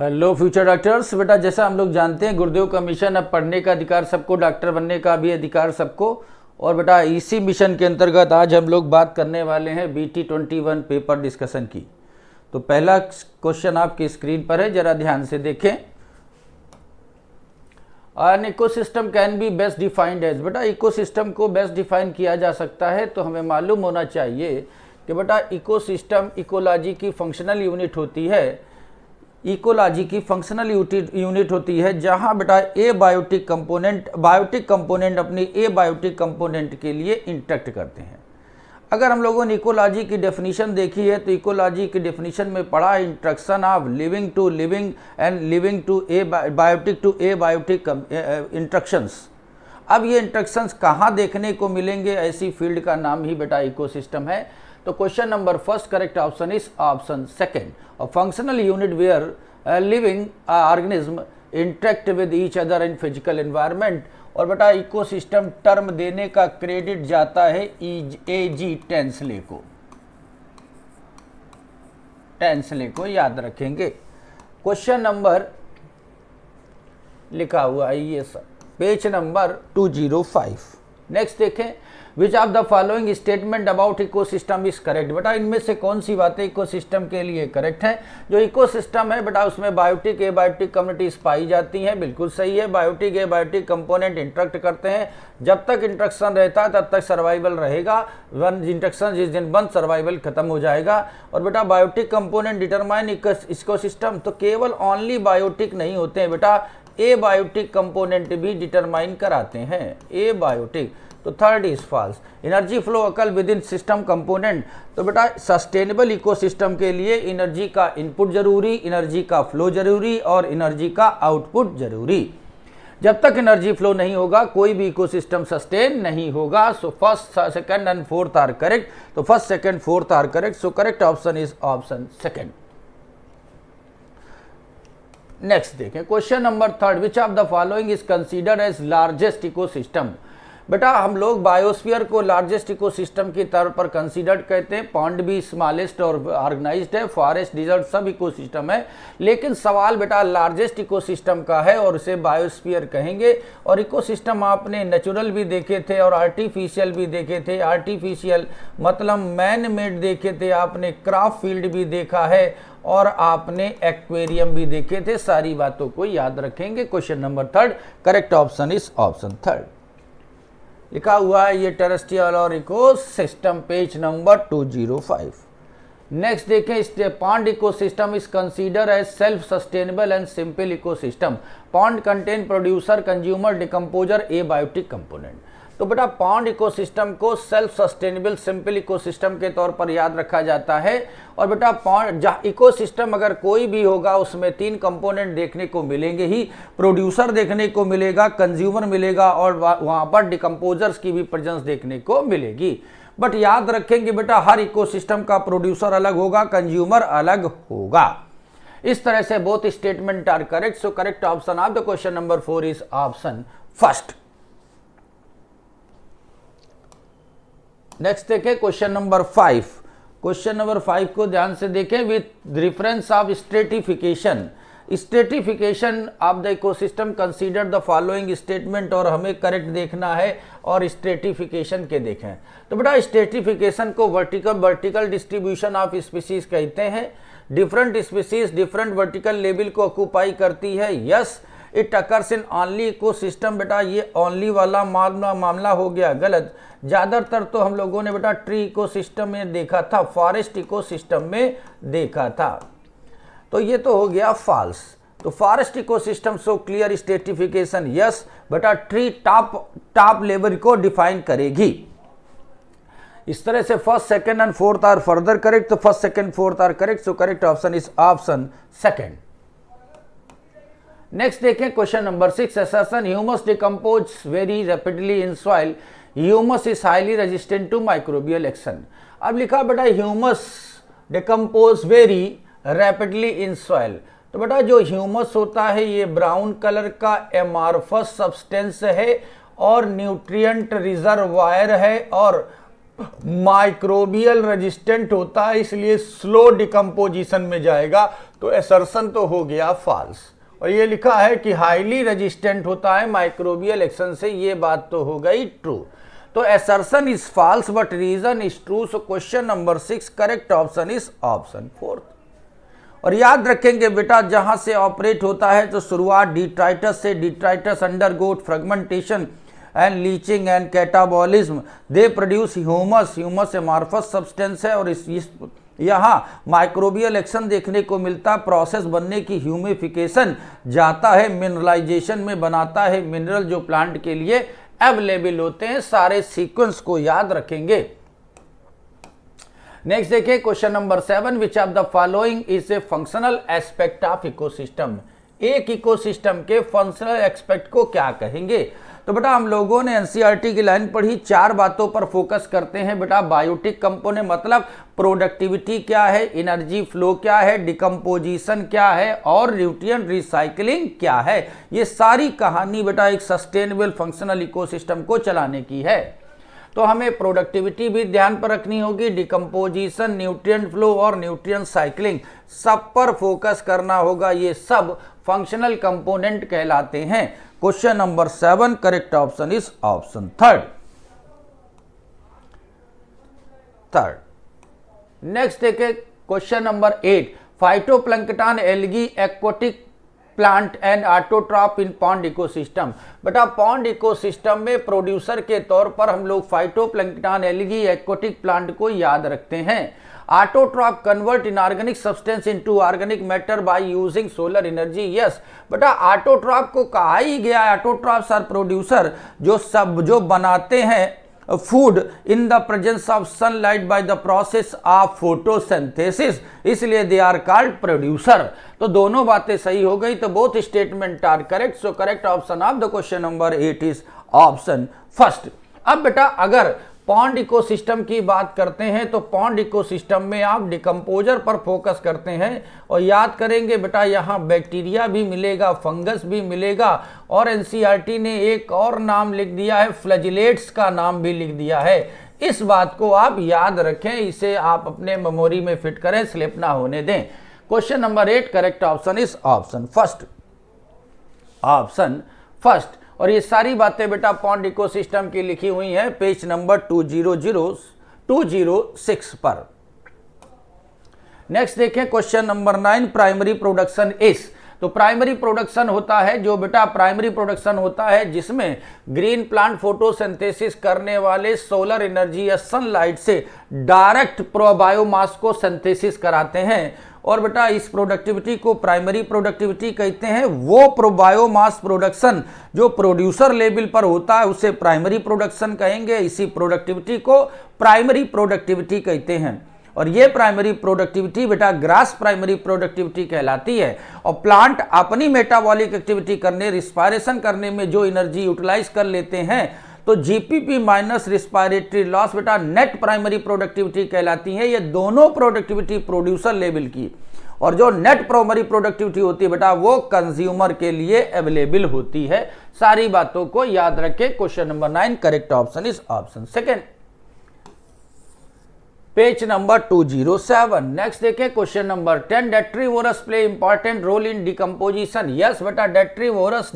Hello future doctors. बेटा जैसा हम लोग जानते हैं गुरुदेव का मिशन, अब पढ़ने का अधिकार सबको, डॉक्टर बनने का भी अधिकार सबको। और बेटा इसी मिशन के अंतर्गत आज हम लोग बात करने वाले हैं BT21 पेपर डिस्कशन की। तो पहला क्वेश्चन आपकी स्क्रीन पर है, जरा ध्यान से देखें। An ecosystem can be best defined as. बेटा इकोसिस्टम को बेस्ट डिफाइन किया जा सकता है तो हमें मालूम होना चाहिए कि बेटा इकोसिस्टम इकोलॉजी की फंक्शनल यूनिट होती है। इकोलॉजी की फंक्शनल यूनिट होती है जहां बेटा बायोटिक कंपोनेंट अपनी बायोटिक कंपोनेंट के लिए इंटरेक्ट करते हैं। अगर हम लोगों ने इकोलॉजी की डेफिनेशन देखी है तो इकोलॉजी की डेफिनेशन में पढ़ा interaction of living to living and living to biotic interactions. अब ये इंट्रैक्शंस कहाँ देखने को मिलेंगे, ऐसी फील्ड का नाम ही बेटा इकोसिस्टम है। तो question number first correct option is option second. A functional unit where living organism interact with each other in physical environment. और बेटा इकोसिस्टम टर्म देने का क्रेडिट जाता है AG टेंसले को। टेंसले को याद रखेंगे। क्वेश्चन नंबर लिखा हुआ है ये सब, पेज नंबर 205। नेक्स्ट देखें, which of the following statement about ecosystem is correct. बेटा इनमें से कौन सी बातें इकोसिस्टम के लिए करेक्ट हैं। जो इकोसिस्टम है बेटा उसमें बायोटिक एबायोटिक कम्युनिटीज पाई जाती हैं, बिल्कुल सही है। बायोटिक एबायोटिक कंपोनेंट इंटरेक्ट करते हैं, जब तक इंटरेक्शन रहता है तब तक सर्वाइवल रहेगा। वन इंटरेक्शन जिस दिन बंद सर्वाइवल खत्म हो जाएगा। और बेटा बायोटिक कंपोनेंट डिटरमाइन इकोसिस्टम, तो केवल ओनली बायोटिक नहीं होते हैं बेटा, एबायोटिक कंपोनेंट भी डिटरमाइन कराते हैं। एबायोटिक, तो third is false. Energy flow occur within system component, तो बेटा सस्टेनेबल इकोसिस्टम के लिए एनर्जी का इनपुट जरूरी, एनर्जी का फ्लो जरूरी और एनर्जी का आउटपुट जरूरी। जब तक एनर्जी फ्लो नहीं होगा कोई भी इकोसिस्टम सस्टेन नहीं होगा। So first second and fourth are correct. तो first second fourth are correct. So correct option is option second. Next देखें, question number third, which of the following is considered as largest ecosystem. बेटा हम लोग biosphere को largest ecosystem के तौर पर considered कहते हैं। पॉन्ड भी स्मॉलेस्ट और ऑर्गेनाइज्ड है, फॉरेस्ट डिजर्ट सब इकोसिस्टम है। लेकिन सवाल बेटा लार्जेस्ट इकोसिस्टम का है और उसे बायोस्फीयर कहेंगे। और इकोसिस्टम आपने नेचुरल भी देखे थे और आर्टिफिशियल भी देखे थे। आर्टिफिशियल मतलब मैन मेड देखे थे, आपने क्राफ्ट फील्ड भी देखा है और आपने एक्वेरियम भी देखे थे। सारी बातों को याद रखेंगे। Question number third correct option is option third. लिखा हुआ है ये टेरेस्ट्रियल और इकोसिस्टम, पेज नंबर 205। नेक्स्ट देखें, pond ecosystem is consider as self sustainable and simple ecosystem. Pond contain producer consumer decomposer abiotic component. तो बेटा पॉन्ड इकोसिस्टम को self sustainable simple ecosystem के तौर पर याद रखा जाता है। और बेटा पॉन्ड इकोसिस्टम अगर कोई भी होगा उसमें तीन कंपोनेंट देखने को मिलेंगे ही। प्रोड्यूसर देखने को मिलेगा, कंज्यूमर मिलेगा और वहाँ पर डिकम्पोजर्स की भी प्रेजेंस देखने को मिलेगी। बट याद रखेंगे बेटा हर इकोसिस्टम का प्रोड्यूसर अलग होगा, कंज्यूमर अलग होगा। इस तरह से both statement are correct. So correct option of the question number 4 is option first. Next देखें क्वेश्चन नंबर 5। क्वेश्चन नंबर 5 को ध्यान से देखें। With reference of stratification, stratification of the ecosystem consider the following statement. और हमें correct देखना है और स्ट्रेटिफिकेशन के देखें। तो बेटा स्ट्रेटिफिकेशन को वर्टिकल डिस्ट्रीब्यूशन ऑफ स्पीसीज कहते हैं। Different species different vertical level को ऑक्यूपाई करती है। Yes it occurs in only ecosystem. बेटा ये ओनली वाला मामला हो गया गलत। ज़्यादातर तो हम लोगों ने बेटा ट्री इकोसिस्टम में देखा था, फॉरेस्ट इकोसिस्टम में देखा था। तो ये तो हो गया फॉल्स। तो forest ecosystem so clear stratification yes, बेटा ट्री टॉप लेवल को डिफाइन करेगी। इस तरह से first second and fourth are further correct. तो first second fourth are correct. So correct option is option second. Next देखें question number 6, assertion humus decompose very rapidly in soil, humus is highly resistant to microbial action. अब लिखा बेटा humus decompose very rapidly in soil. तो बेटा जो humus होता है ये ब्राउन कलर का एमार्फस सब्सटेंस है और न्यूट्रिएंट रिजर्वायर है और माइक्रोबियल रेजिस्टेंट होता है, इसलिए स्लो डिकम्पोजिशन में जाएगा। तो असर्शन तो हो गया फॉल्स। और ये लिखा है कि हाईली रेजिस्टेंट होता है माइक्रोबियल एक्शन से, ये बात तो हो गई ट्रू। तो assertion is false but reason is true. So question number 6 correct option is option 4। और याद रखेंगे बेटा, जहां से ऑपरेट होता है तो शुरुआत डिट्राइटस से, detritus undergo fragmentation and leaching and catabolism, they produce humus, humus amorphous substance है। और इस यहाँ माइक्रोबियल एक्शन देखने को मिलता, प्रोसेस बनने की ह्यूमिफिकेशन, जाता है मिनरलाइजेशन में, बनाता है मिनरल जो प्लांट के लिए अवेलेबल होते हैं। सारे सीक्वेंस को याद रखेंगे। नेक्स्ट देखिए question number 7, which of the following is a functional aspect of ecosystem. एक इकोसिस्टम के फंक्शनल एस्पेक्ट को क्या कहेंगे? तो बेटा हम लोगों ने एनसीईआरटी की लाइन पढ़ी, 4 बातों पर फोकस करते हैं बेटा। बायोटिक कंपोनेंट मतलब प्रोडक्टिविटी क्या है, एनर्जी फ्लो क्या है, डिकम्पोजिशन क्या है और न्यूट्रिएंट रिसाइकलिंग क्या है। ये सारी कहानी बेटा एक सस्टेनेबल फंक्शनल इकोसिस्टम को चलाने की है। तो हमें प्रोडक्टिविटी भी ध्यान पर रखनी होगी, डिकम्पोजिशन, न्यूट्रिएंट फ्लो और न्यूट्रिएंट साइक्लिंग, सब पर फोकस करना होगा। ये सब फंक्शनल कंपोनेंट कहलाते हैं। Question number 7 correct option is option 3। Next देखिए question number 8, phytoplankton, algae, aquatic plant and autotroph in pond ecosystem. बेटा पॉन्ड इकोसिस्टम में प्रोड्यूसर के तौर पर हम लोग फाइटोप्लैंक्टन, एल्गी, एक्वाटिक प्लांट को याद रखते हैं। Autotroph convert inorganic substance into organic matter by using solar energy. Yes बेटा ऑटोट्रॉफ को कहा ही गया है, ऑटोट्रॉफ्स आर प्रोड्यूसर जो बनाते हैं food in the presence of sunlight by the process of photosynthesis, इसलिए दे आर कॉल्ड प्रोड्यूसर। तो दोनों बातें सही हो गई, तो both statement are correct. So correct option of the question number 8 is option first. अब बेटा अगर पॉन्ड इकोसिस्टम की बात करते हैं तो पॉन्ड इकोसिस्टम में आप डिकम्पोजर पर फोकस करते हैं और याद करेंगे बेटा यहाँ बैक्टीरिया भी मिलेगा, फंगस भी मिलेगा और एनसीईआरटी ने एक और नाम लिख दिया है, फ्लैजिलेट्स का नाम भी लिख दिया है। इस बात को आप याद रखें, इसे आप अपने मेमोरी में फिट करें, स्लिप ना होने दें। Question number 8 correct option is option first, option first. और ये सारी बातें बेटा पॉन्ड इकोसिस्टम की लिखी हुई हैं पेज नंबर 206 पर। नेक्स्ट देखें question number 9, primary production is. तो प्राइमरी प्रोडक्शन होता है जो बेटा प्राइमरी प्रोडक्शन होता है जिसमें ग्रीन प्लांट फोटोसिंथेसिस करने वाले सोलर एनर्जी या सनलाइट से डायरेक्ट बायोमास को सिंथेसिस कराते हैं। और बेटा इस प्रोडक्टिविटी को प्राइमरी प्रोडक्टिविटी कहते हैं। वो बायोमास प्रोडक्शन जो प्रोड्यूसर लेवल पर होता है उसे प्राइमरी प्रोडक्शन कहेंगे। इसी प्रोडक्टिविटी को प्राइमरी प्रोडक्टिविटी कहते हैं। और ये प्राइमरी प्रोडक्टिविटी बेटा ग्रास प्राइमरी प्रोडक्टिविटी कहलाती है। और प्लांट अपनी मेटाबॉलिक एक्टिविटी करने, रिस्पायरेशन करने में जो एनर्जी यूटिलाइज कर लेते हैं तो जीपीपी माइनस रिस्पायरेटरी लॉस बेटा नेट प्राइमरी प्रोडक्टिविटी कहलाती है। ये दोनों प्रोडक्टिविटी प्रोड्यूसर लेवल की, और जो नेट प्राइमरी प्रोडक्टिविटी होती है बेटा वो कंज्यूमर के लिए अवेलेबल होती है। सारी बातों को याद रखें। Question number 9 correct option is option second, page number 207। Next देखें question number 10, detritivores play important role in decomposition. Yes बेटा डेट्रीवोरस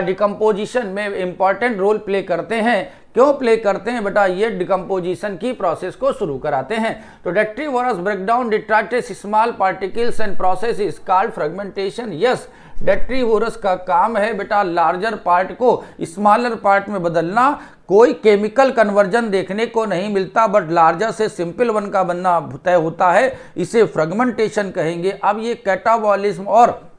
डिकम्पोजिशन में इंपॉर्टेंट रोल प्ले करते हैं। क्यों प्ले करते हैं बेटा? ये डिकम्पोजिशन की प्रोसेस को शुरू कराते हैं। तो detritivores break down detracted small particles and process is called fragmentation. Yes detritivores का काम है बेटा लार्जर पार्ट को स्मॉलर पार्ट में बदलना। कोई केमिकल कन्वर्जन देखने को नहीं मिलता, बट लार्जर से सिंपल वन का बनना तय होता है, इसे फ्रेगमेंटेशन कहेंगे। अब ये कैटाबॉलिज्म और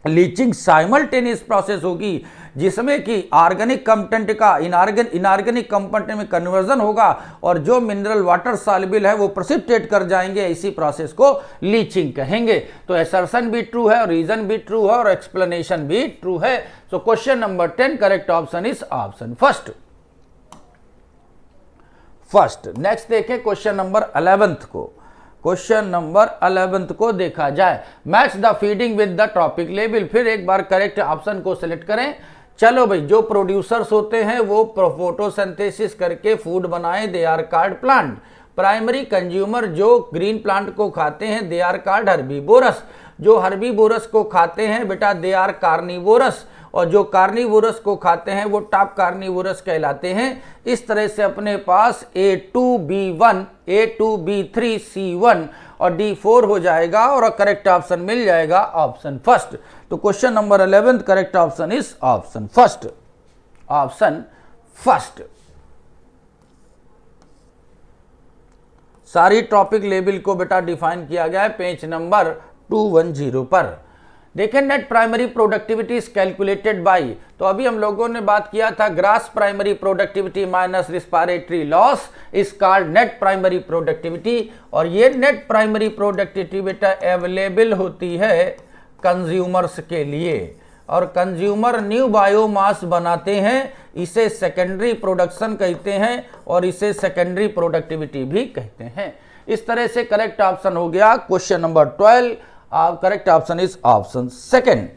लीचिंग साइमल्टेनियस प्रोसेस होगी जिसमें कि ऑर्गेनिक कंटेंट का इनऑर्गेनिक कंपोनेंट में कन्वर्जन होगा और जो मिनरल वाटर सॉल्युबल है वो प्रेसिपिटेट कर जाएंगे। इसी प्रोसेस को लीचिंग कहेंगे। तो असर्शन भी ट्रू है और रीजन भी ट्रू है और एक्सप्लेनेशन भी ट्रू है। सो question number 10 correct option is option first. Next देखें क्वेश्चन नंबर 11 को। क्वेश्चन नंबर 11 को देखा जाए, match the feeding with the trophic level. फिर एक बार करेक्ट ऑप्शन को सिलेक्ट करें। चलो भाई, जो प्रोड्यूसर्स होते हैं वो फोटोसिंथेसिस करके फूड बनाए, they are called plant. Primary consumer जो ग्रीन प्लांट को खाते हैं, दे आर कॉल्ड हर्बीवोरस। जो हर्बीवोरस को खाते हैं बेटा, दे आर कार्निवोरस। और जो कार्निवोरस को खाते हैं वो टॉप कार्निवोरस कहलाते हैं। इस तरह से अपने पास A2B1, A2B3, C1 और D4 हो जाएगा और करेक्ट ऑप्शन मिल जाएगा ऑप्शन फर्स्ट। तो question number 11 correct option is option first, option first. सारी टॉपिक लेवल को बेटा डिफाइन किया गया है पेज नंबर 210 पर। देखें, net primary productivity is calculated by, तो अभी हम लोगों ने बात किया था grass primary productivity minus respiratory loss is called net primary productivity. और ये नेट प्राइमरी प्रोडक्टिविटी बेटा अवेलेबल होती है कंज्यूमर्स के लिए, और कंज्यूमर न्यू बायोमास बनाते हैं, इसे सेकेंडरी प्रोडक्शन कहते हैं और इसे सेकेंडरी प्रोडक्टिविटी भी कहते हैं। इस तरह से करेक्ट ऑप्शन हो गया question number 12। Correct option is option second,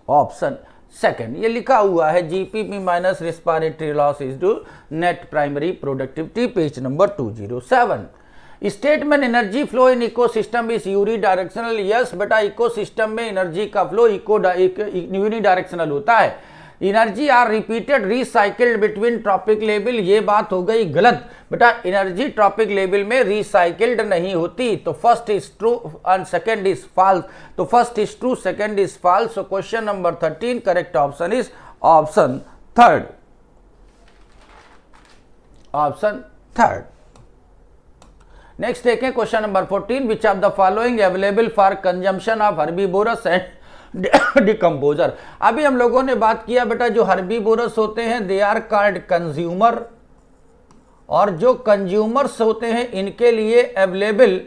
option second. ये लिखा हुआ है GPP minus respiratory loss is to net primary productivity, page number 207। Statement energy flow in ecosystem is unidirectional. Yes बेटा, इकोसिस्टम में energy का flow unidirectional होता है। Energy are repeated recycled between trophic level, ये बात हो गई गलत बेटा। एनर्जी ट्रॉपिक लेवल में रिसाइकिल्ड नहीं होती। तो first is true and second is false. तो first is true, second is false. So question number 13 correct option is option third, option third. Next देखें question number 14, which of the following available for consumption of herbivores and decomposer. अभी हम लोगों ने बात किया बेटा, जो हर्बीवोरस होते हैं दे आर कॉल्ड कंज्यूमर, और जो कंज्यूमर्स होते हैं इनके लिए अवेलेबल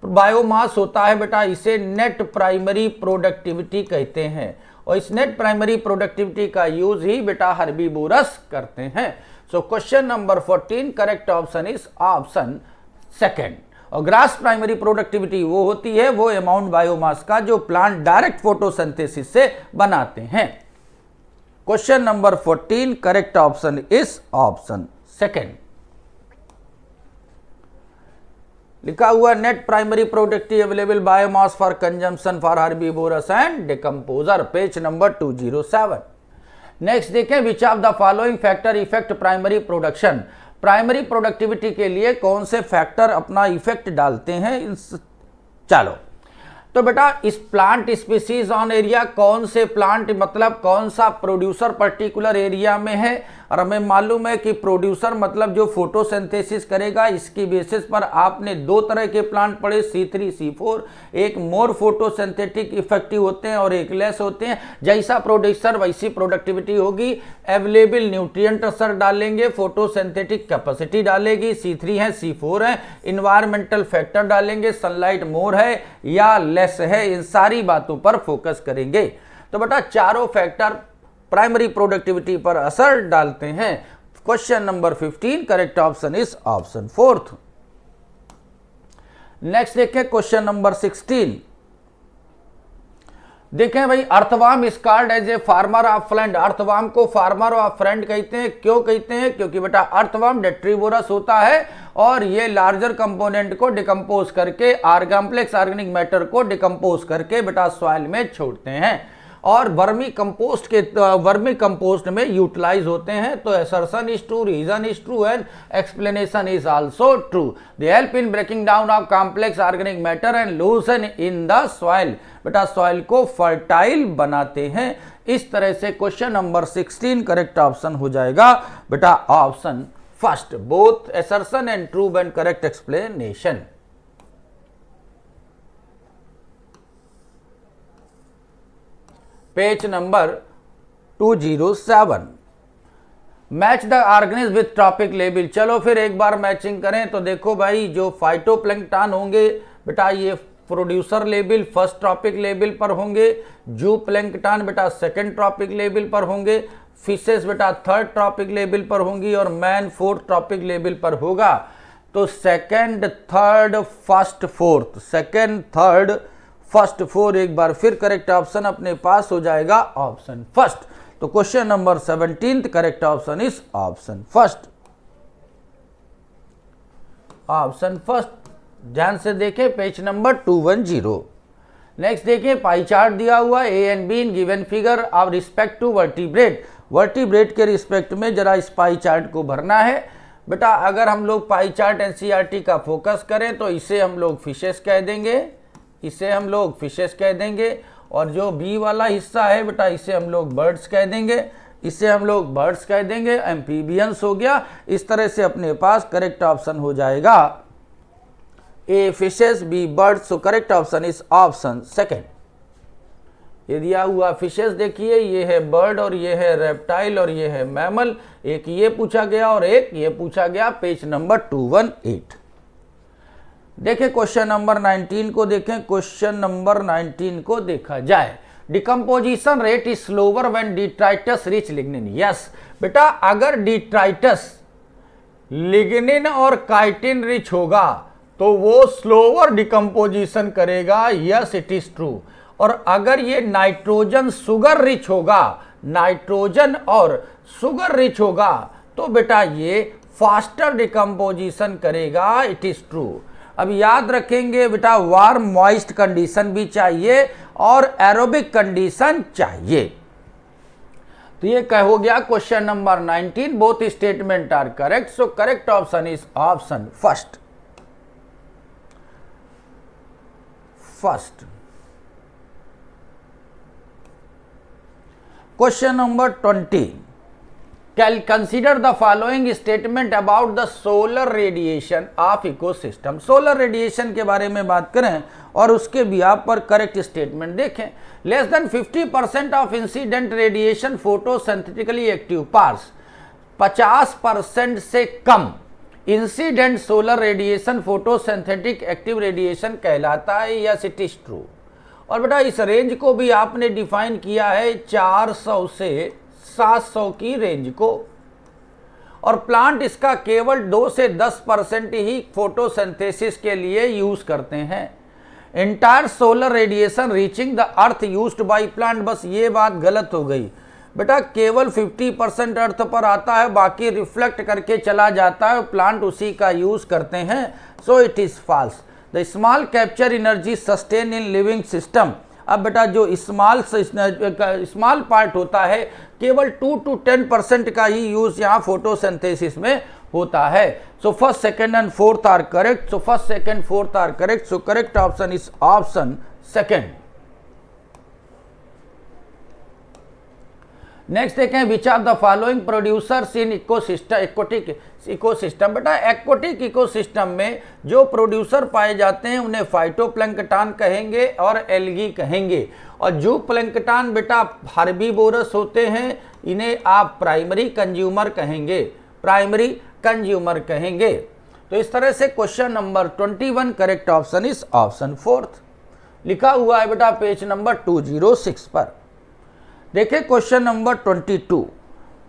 बायोमास होता है बेटा, इसे नेट प्राइमरी प्रोडक्टिविटी कहते हैं। और इस नेट प्राइमरी प्रोडक्टिविटी का यूज ही बेटा हर्बीवोरस करते हैं। सो question number 14 correct option is option second. और ग्रास प्राइमरी प्रोडक्टिविटी वो होती है, वो अमाउंट बायोमास का जो प्लांट डायरेक्ट फोटोसिंथेसिस से बनाते हैं। Question number 14 correct option is option second. लिखा हुआ net primary productive available biomass for consumption for herbivores and decomposer, page number 207। Next देखें, which of the following factor effect primary production. Primary productivity के लिए कौन से factor अपना effect डालते हैं। चलो, तो बेटा इस प्लांट स्पीसीज ऑन एरिया, कौन से प्लांट मतलब कौन सा प्रोड्यूसर पर्टिकुलर एरिया में है। और हमें मालूम है कि प्रोड्यूसर मतलब जो फोटोसिंथेसिस करेगा। इसकी बेसिस पर आपने दो तरह के प्लांट पढ़े, C3 C4। एक मोर फोटोसिंथेटिक इफेक्टिव होते हैं और एक लेस होते हैं। जैसा प्रोड्यूसर वैसी प्रोडक्टिविटी होगी। अवेलेबल न्यूट्रिएंट असर डालेंगे, फोटोसिंथेटिक कैपेसिटी डालेगी, C3 है C4 है। इन्वायरमेंटल फैक्टर डालेंगे, सनलाइट मोर है या लेस है, इन सारी बातों पर फोकस करेंगे। तो बेटा चारों फैक्टर प्राइमरी प्रोडक्टिविटी पर असर डालते हैं। Question number 15 correct option is option fourth. Next देखें क्वेश्चन नंबर 16। देखें भाई, earthworm is called as a farmer of friend. Earthworm को फार्मर ऑफ फ्रेंड कहते हैं। क्यों कहते हैं? क्योंकि बेटा अर्थवार्म डेट्रीवोरस होता है और ये लार्जर कंपोनेंट को डिकम्पोज करके कॉम्प्लेक्स ऑर्गेनिक मैटर को डिकम्पोज करके बेटा सॉइल में छोड़ते हैं और वर्मी कंपोस्ट में यूटिलाइज होते हैं। तो assertion is true, reason is true and explanation is also true. They help in breaking down of complex organic matter and loosen in the soil. बेटा सॉइल को फर्टाइल बनाते हैं। इस तरह से क्वेश्चन नंबर 16 करेक्ट ऑप्शन हो जाएगा बेटा option first, both assertion and true and correct explanation. Page number 207। Match the organism with trophic level. चलो फिर एक बार मैचिंग करें। तो देखो भाई, जो फाइटोप्लैंक्टन होंगे बेटा ये producer level first trophic level पर होंगे। जू प्लैंक्टन बेटा सेकंड ट्रॉपिक लेवल पर होंगे। फिशेस बेटा थर्ड ट्रॉपिक लेवल पर होंगी और मैन फोर्थ ट्रॉपिक लेवल पर होगा। तो second third first fourth, second third first four, एक बार फिर करेक्ट ऑप्शन अपने पास हो जाएगा ऑप्शन फर्स्ट। तो question number 17 correct option is option first. Option first ध्यान से देखें, पेज नंबर 210। नेक्स्ट देखिए, पाई चार्ट दिया हुआ A and B in given figure of respect to vertebrate. Vertebrate के रिस्पेक्ट में जरा इस पाई चार्ट को भरना है। बेटा अगर हम लोग पाई चार्ट एनसीईआरटी का फोकस करें तो इसे हम लोग फिशेस कह देंगे, इसे हम लोग फिशेस कह देंगे, और जो बी वाला हिस्सा है बेटा इसे हम लोग बर्ड्स कह देंगे, इसे हम लोग बर्ड्स कह देंगे, एम्फीबियंस हो गया। इस तरह से अपने पास करेक्ट ऑप्शन हो जाएगा A fishes, B birds. So correct option is option second. ये दिया हुआ फिशेस देखिए, ये है बर्ड और ये है रेप्टाइल और ये है मैमल। एक ये पूछा गया और एक ये पूछा गया, पेज नंबर 218। देखें क्वेश्चन नंबर 19 को देखें, क्वेश्चन नंबर 19 को देखा जाए। Decomposition rate is slower when detritus rich lignin. Yes बेटा, अगर डिट्राइटस लिग्निन और काइटिन रिच होगा तो वो स्लोवर डिकम्पोजिशन करेगा। Yes it is true. और अगर ये नाइट्रोजन सुगर रिच होगा, नाइट्रोजन और सुगर रिच होगा, तो बेटा ये फास्टर डिकम्पोजिशन करेगा। It is true. अब याद रखेंगे बेटा, वार्म मॉइस्ट कंडीशन भी चाहिए और एरोबिक कंडीशन चाहिए। तो ये क्या हो गया question number 19। Both statement are correct. So correct option is option first. Question number 20. Consider the following statement about the solar radiation of ecosystem. Solar radiation के बारे में बात करें और उसके बिहाफ पर करेक्ट स्टेटमेंट देखें। Less than 50% of incident radiation photosynthetically active parts. 50% से कम incident solar radiation photosynthetic active radiation कहलाता है। Yes it is true. और बेटा इस रेंज को भी आपने डिफाइन किया है 400 से 700 की रेंज को, और प्लांट इसका केवल 2 से 10% ही फोटोसिंथेसिस के लिए यूज करते हैं। Entire solar radiation reaching the earth used by plant. बस ये बात गलत हो गई बेटा, केवल 50% अर्थ पर आता है, बाकी रिफ्लेक्ट करके चला जाता है, प्लांट उसी का यूज करते हैं। So it is false. The small capture energy sustain in living system. अब बेटा जो स्मॉल पार्ट होता है केवल 2 to 10% का ही यूज यहाँ फोटोसिंथेसिस में होता है। So first second and fourth are correct. So first second fourth are correct. So correct option is option second. Next देखें, which are the following producers in ecosystem, aquatic ecosystem. बेटा aquatic ecosystem में जो producer पाए जाते हैं उन्हें phytoplankton कहेंगे और एल्गी कहेंगे। और जो प्लैंक्टन बेटा हर्बीवोरस होते हैं, इन्हें आप प्राइमरी कंज्यूमर कहेंगे, प्राइमरी कंज्यूमर कहेंगे। तो इस तरह से question number 21 correct option is option fourth. लिखा हुआ है बेटा पेज नंबर 206 पर। देखिए क्वेश्चन नंबर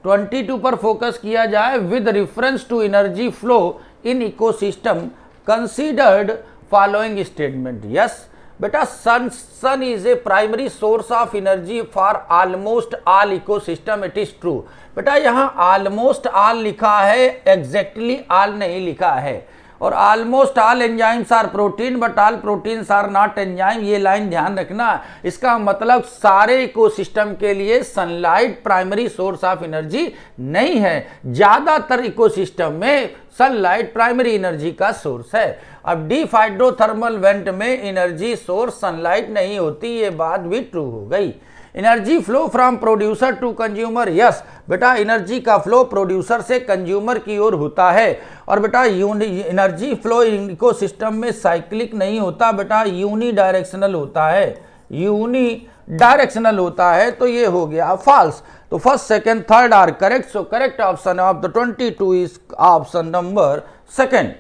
22 पर फोकस किया जाए। With reference to energy flow in ecosystem considered following statement. Yes बेटा, sun is a primary source of energy for almost all ecosystem. It is true. बेटा यहाँ ऑलमोस्ट ऑल लिखा है, एग्जैक्टली ऑल नहीं लिखा है। और almost all enzymes are protein but all proteins are not enzyme. ये लाइन ध्यान रखना। इसका मतलब सारे इकोसिस्टम के लिए sunlight primary source of energy नहीं है। ज्यादातर इकोसिस्टम में सनलाइट प्राइमरी एनर्जी का सोर्स है। अब डीप हाइड्रोथर्मल वेंट में एनर्जी सोर्स सनलाइट नहीं होती, ये बात भी ट्रू हो गई। Energy flow from producer to consumer. Yes बेटा, एनर्जी का फ्लो प्रोड्यूसर से कंज्यूमर की ओर होता है। और बेटा एनर्जी फ्लो इकोसिस्टम में साइक्लिक नहीं होता बेटा, यूनी डायरेक्शनल होता है, यूनी डायरेक्शनल होता है। तो ये हो गया फॉल्स। तो first second third are correct. So correct option of the 22 is option number second.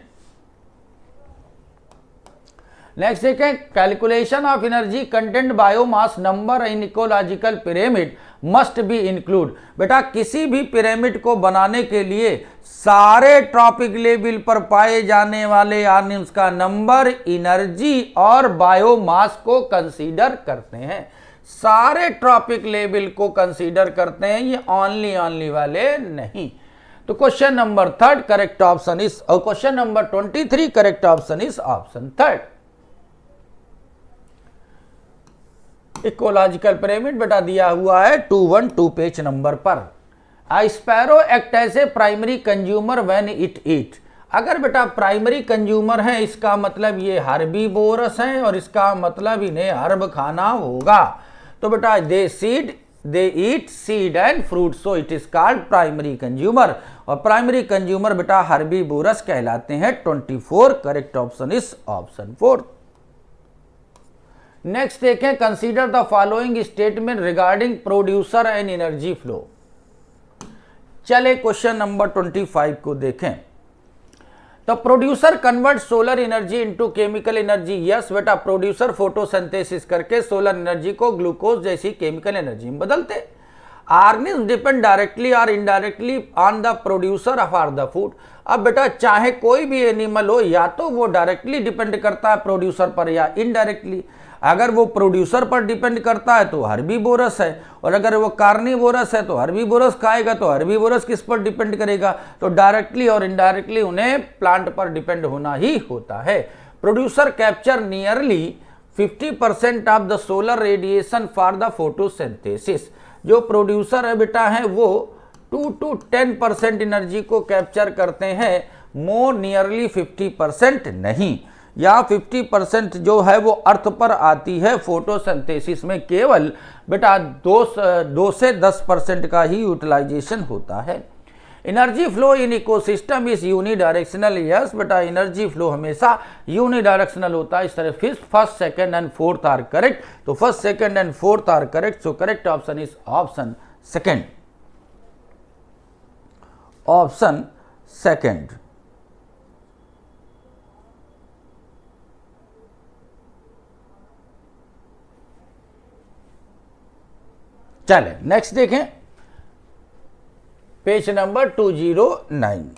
Next देखें, calculation of energy content biomass number in ecological pyramid must be include. बेटा किसी भी पिरामिड को बनाने के लिए सारे ट्रॉपिक लेवल पर पाए जाने वाले एटम्स का नंबर, एनर्जी और बायोमास को कंसीडर करते हैं। सारे ट्रॉपिक लेवल को कंसीडर करते हैं, ये ओनली वाले नहीं। तो question number 3 correct option is, और question number 23 correct option is option 3। Ecological pyramid बेटा दिया हुआ है 212 पेज नंबर पर। A sparrow act as a primary consumer when it eat. अगर बेटा प्राइमरी कंज्यूमर है, इसका मतलब ये हर्बीवोरस हैं और इसका मतलब इन्हें हर्ब खाना होगा। तो बेटा they eat seed and fruit, so it is called primary consumer. और प्राइमरी कंज्यूमर बेटा हर्बीवोरस कहलाते हैं। 24 correct option is option 4। Next देखें, consider the following statement regarding producer and energy flow. चले क्वेश्चन नंबर 25 को देखें। तो producer convert solar energy into chemical energy. Yes बेटा, प्रोड्यूसर फोटोसिंथेसिस करके सोलर एनर्जी को ग्लूकोज जैसी केमिकल एनर्जी में बदलते। ऑर्गेनिज्म डिपेंड डायरेक्टली और indirectly on the producer for the food. अब बेटा चाहे कोई भी एनिमल हो, या तो वो डायरेक्टली डिपेंड करता है प्रोड्यूसर पर या इनडायरेक्टली। अगर वो प्रोड्यूसर पर डिपेंड करता है तो हर्बीवोरस है, और अगर वो कार्निवोरस है तो हर्बीवोरस खाएगा, तो हर्बीवोरस किस पर डिपेंड करेगा? तो डायरेक्टली और इनडायरेक्टली उन्हें प्लांट पर डिपेंड होना ही होता है। Producer capture nearly 50% of the solar radiation for the photosynthesis. जो प्रोड्यूसर है बेटा है वो 2 to 10% एनर्जी को कैप्चर करते हैं, मोर नियरली 50% नहीं। या 50% जो है वो अर्थ पर आती है। फोटोसिंथेसिस में केवल बेटा 2 से 10% का ही यूटिलाइजेशन होता है। Energy flow in ecosystem is unidirectional. Yes बेटा, एनर्जी फ्लो हमेशा यूनिडायरेक्शनल होता है। इस तरह first, second and fourth are correct. तो first, second and fourth are correct. So correct option is option second. Option second. चले नेक्स्ट देखें, page number 209।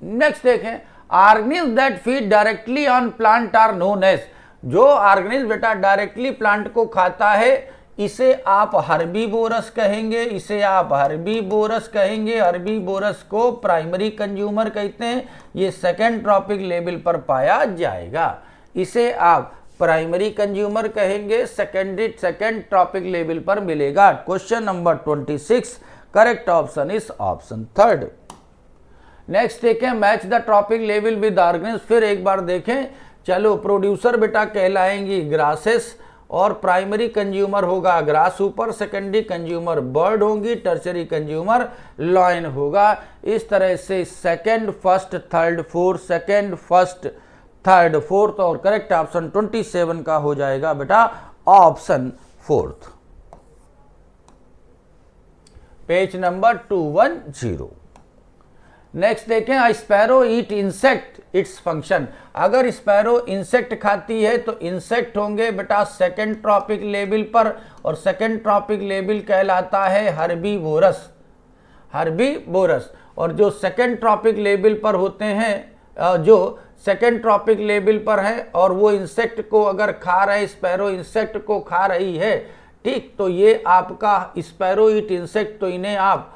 Next देखें, organism that feed directly on plant are known as. जो organism बेटा directly plant को खाता है, इसे आप हर्बीवोरस कहेंगे, इसे आप हर्बीवोरस कहेंगे। हर्बीवोरस को प्राइमरी कंज्यूमर कहते हैं। ये सेकेंड ट्रॉपिक लेवल पर पाया जाएगा, इसे आप प्राइमरी कंज्यूमर कहेंगे। सेकेंड ट्रॉपिक लेवल पर मिलेगा। Question number 26 correct option is option 3। Next देखें, match the trophic level with organism. फिर एक बार देखें, चलो प्रोड्यूसर बेटा कहलाएंगी ग्रासेस, और प्राइमरी कंज्यूमर होगा ग्रास ऊपर, सेकेंडरी कंज्यूमर बर्ड होंगी, टर्शरी कंज्यूमर लॉयन होगा। इस तरह से second, first, third, fourth, second, first, third, fourth, और करेक्ट ऑप्शन 27 का हो जाएगा बेटा ऑप्शन 4। Page number 210। नेक्स्ट देखें, स्पैरो ईट इंसेक्ट इट्स फंक्शन। अगर स्पैरो इंसेक्ट खाती है तो इंसेक्ट होंगे बेटा सेकेंड ट्रॉपिक लेवल पर, और सेकेंड ट्रॉपिक लेवल कहलाता है हर्बीवोरस। हर्बीवोरस, और जो सेकेंड ट्रॉपिक लेवल पर होते हैं, जो सेकेंड ट्रॉपिक लेवल पर है और वो इंसेक्ट को अगर खा रहे, स्पैरो इंसेक्ट को खा रही है, ठीक, तो ये आपका स्पैरो ईट इंसेक्ट, तो इन्हें आप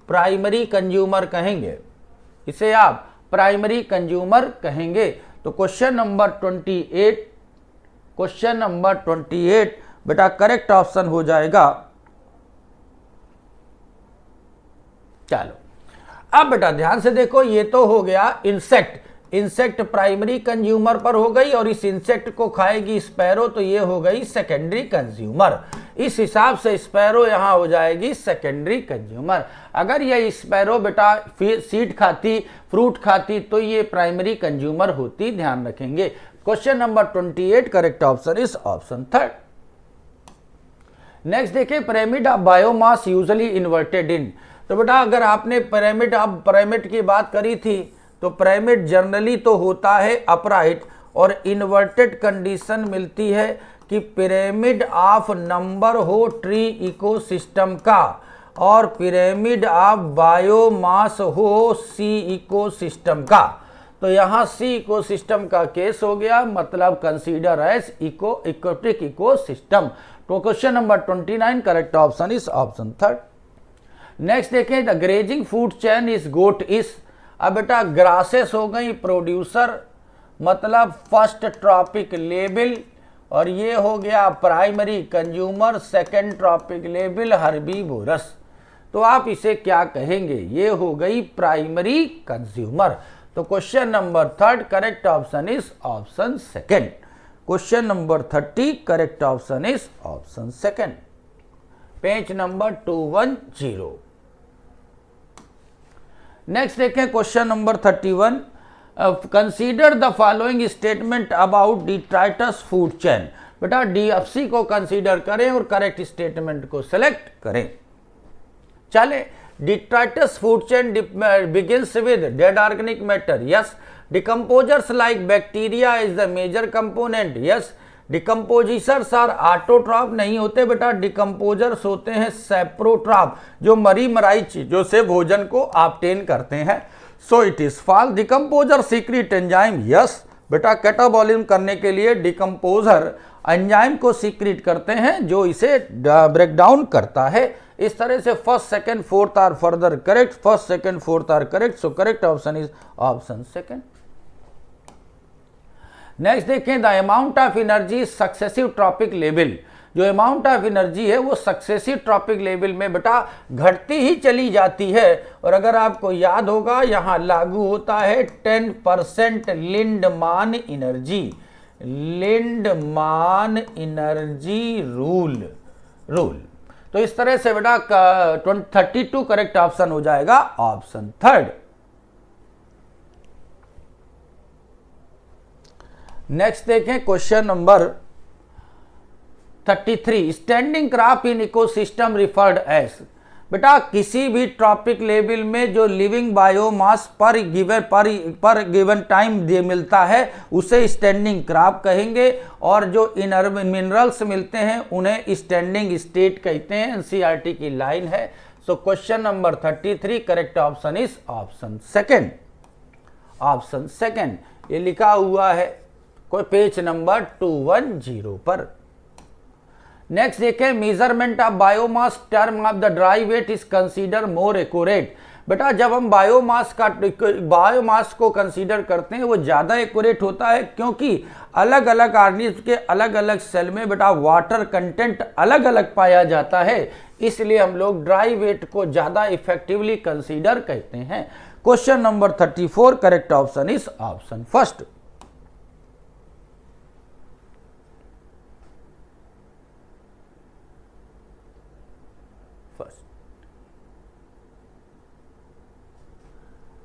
प्राइमरी कंज्यूमर कहेंगे, इसे आप प्राइमरी कंज्यूमर कहेंगे। तो क्वेश्चन नंबर 28 बेटा करेक्ट ऑप्शन हो जाएगा। चलो अब बेटा ध्यान से देखो, ये तो हो गया इंसेक्ट। इंसेक्ट प्राइमरी कंज्यूमर पर हो गई, और इस इंसेक्ट को खाएगी स्पैरो, तो ये हो गई सेकेंडरी कंज्यूमर। इस हिसाब से स्पैरो यहां हो जाएगी सेकेंडरी कंज्यूमर। अगर ये स्पैरो बेटा सीड खाती, फ्रूट खाती, तो ये प्राइमरी कंज्यूमर होती, ध्यान रखेंगे। Question number 28 correct option is option 3। Next देखिए, pyramid of biomass usually inverted in. तो बेटा अगर आपने पिरामिड की बात करी थी, तो पिरामिड जनरली तो होता है अपराइट, और इन्वर्टेड कंडीशन मिलती है कि पिरामिड ऑफ नंबर हो ट्री इकोसिस्टम का, और पिरामिड ऑफ बायोमास हो सी इकोसिस्टम का। तो यहाँ सी इकोसिस्टम का केस हो गया, मतलब कंसीडर एज इक्वेटिक इकोसिस्टम। तो question number 29 correct option is option third. Next देखें, the grazing food chain is goat is. अब बेटा ग्रासेस हो गई प्रोड्यूसर, मतलब फर्स्ट ट्रॉपिक लेबल, और ये हो गया प्राइमरी कंज्यूमर, सेकंड ट्रॉपिक लेबल हर्बीवोरस। तो आप इसे क्या कहेंगे, ये हो गई प्राइमरी कंज्यूमर। तो question number third correct option is option second. Question number 30 correct option is option second. Page number 210। Next देखें question number 31, consider the following statement about detritus food chain. बेटा डीएफसी को consider करें और correct statement को select करें। चले, detritus food chain begins with dead organic matter, yes. Decomposers like bacteria is the major component, yes. Decomposers are autotroph नहीं होते बेटा, डिकम्पोजर्स होते हैं सेप्रोट्रॉफ, जो मरी मराई चीजों से भोजन को ऑब्टेन करते हैं। So it is false. Decomposer secrete enzyme, yes बेटा, कैटाबॉलिज्म करने के लिए डिकम्पोजर एंजाइम को सीक्रेट करते हैं जो इसे ब्रेक डाउन करता है। इस तरह से first second fourth are further correct, first second fourth are correct, so correct option is option second. Next देखें, the amount of energy successive trophic level. जो अमाउंट ऑफ एनर्जी है वो सक्सेसिव ट्रॉपिक लेवल में बेटा घटती ही चली जाती है। और अगर आपको याद होगा यहाँ लागू होता है 10% Lindeman energy, Lindeman energy rule. तो इस तरह से बेटा 32 करेक्ट ऑप्शन हो जाएगा ऑप्शन थर्ड। नेक्स्ट देखें question number 33, standing crop in ecosystem referred as. बेटा किसी भी ट्रॉपिक लेवल में जो लिविंग बायोमास पर गिवन टाइम मिलता है उसे स्टैंडिंग क्रॉप कहेंगे, और जो इनर मिनरल्स मिलते हैं उन्हें स्टैंडिंग स्टेट कहते हैं। एनसीईआरटी की लाइन है। सो question number 33 correct option is option second. Option second ये लिखा हुआ है कोई पेज नंबर 210 पर। नेक्स्ट देखें, measurement of biomass term of the dry weight is consider more accurate. बेटा जब हम बायोमास को कंसीडर करते हैं वो ज़्यादा एक्यूरेट होता है, क्योंकि अलग अलग ऑर्गेनिज्म के अलग अलग सेल में बेटा वाटर कंटेंट अलग अलग पाया जाता है, इसलिए हम लोग ड्राई वेट को ज़्यादा इफेक्टिवली कंसीडर कहते हैं। Question number 34 correct option is option first.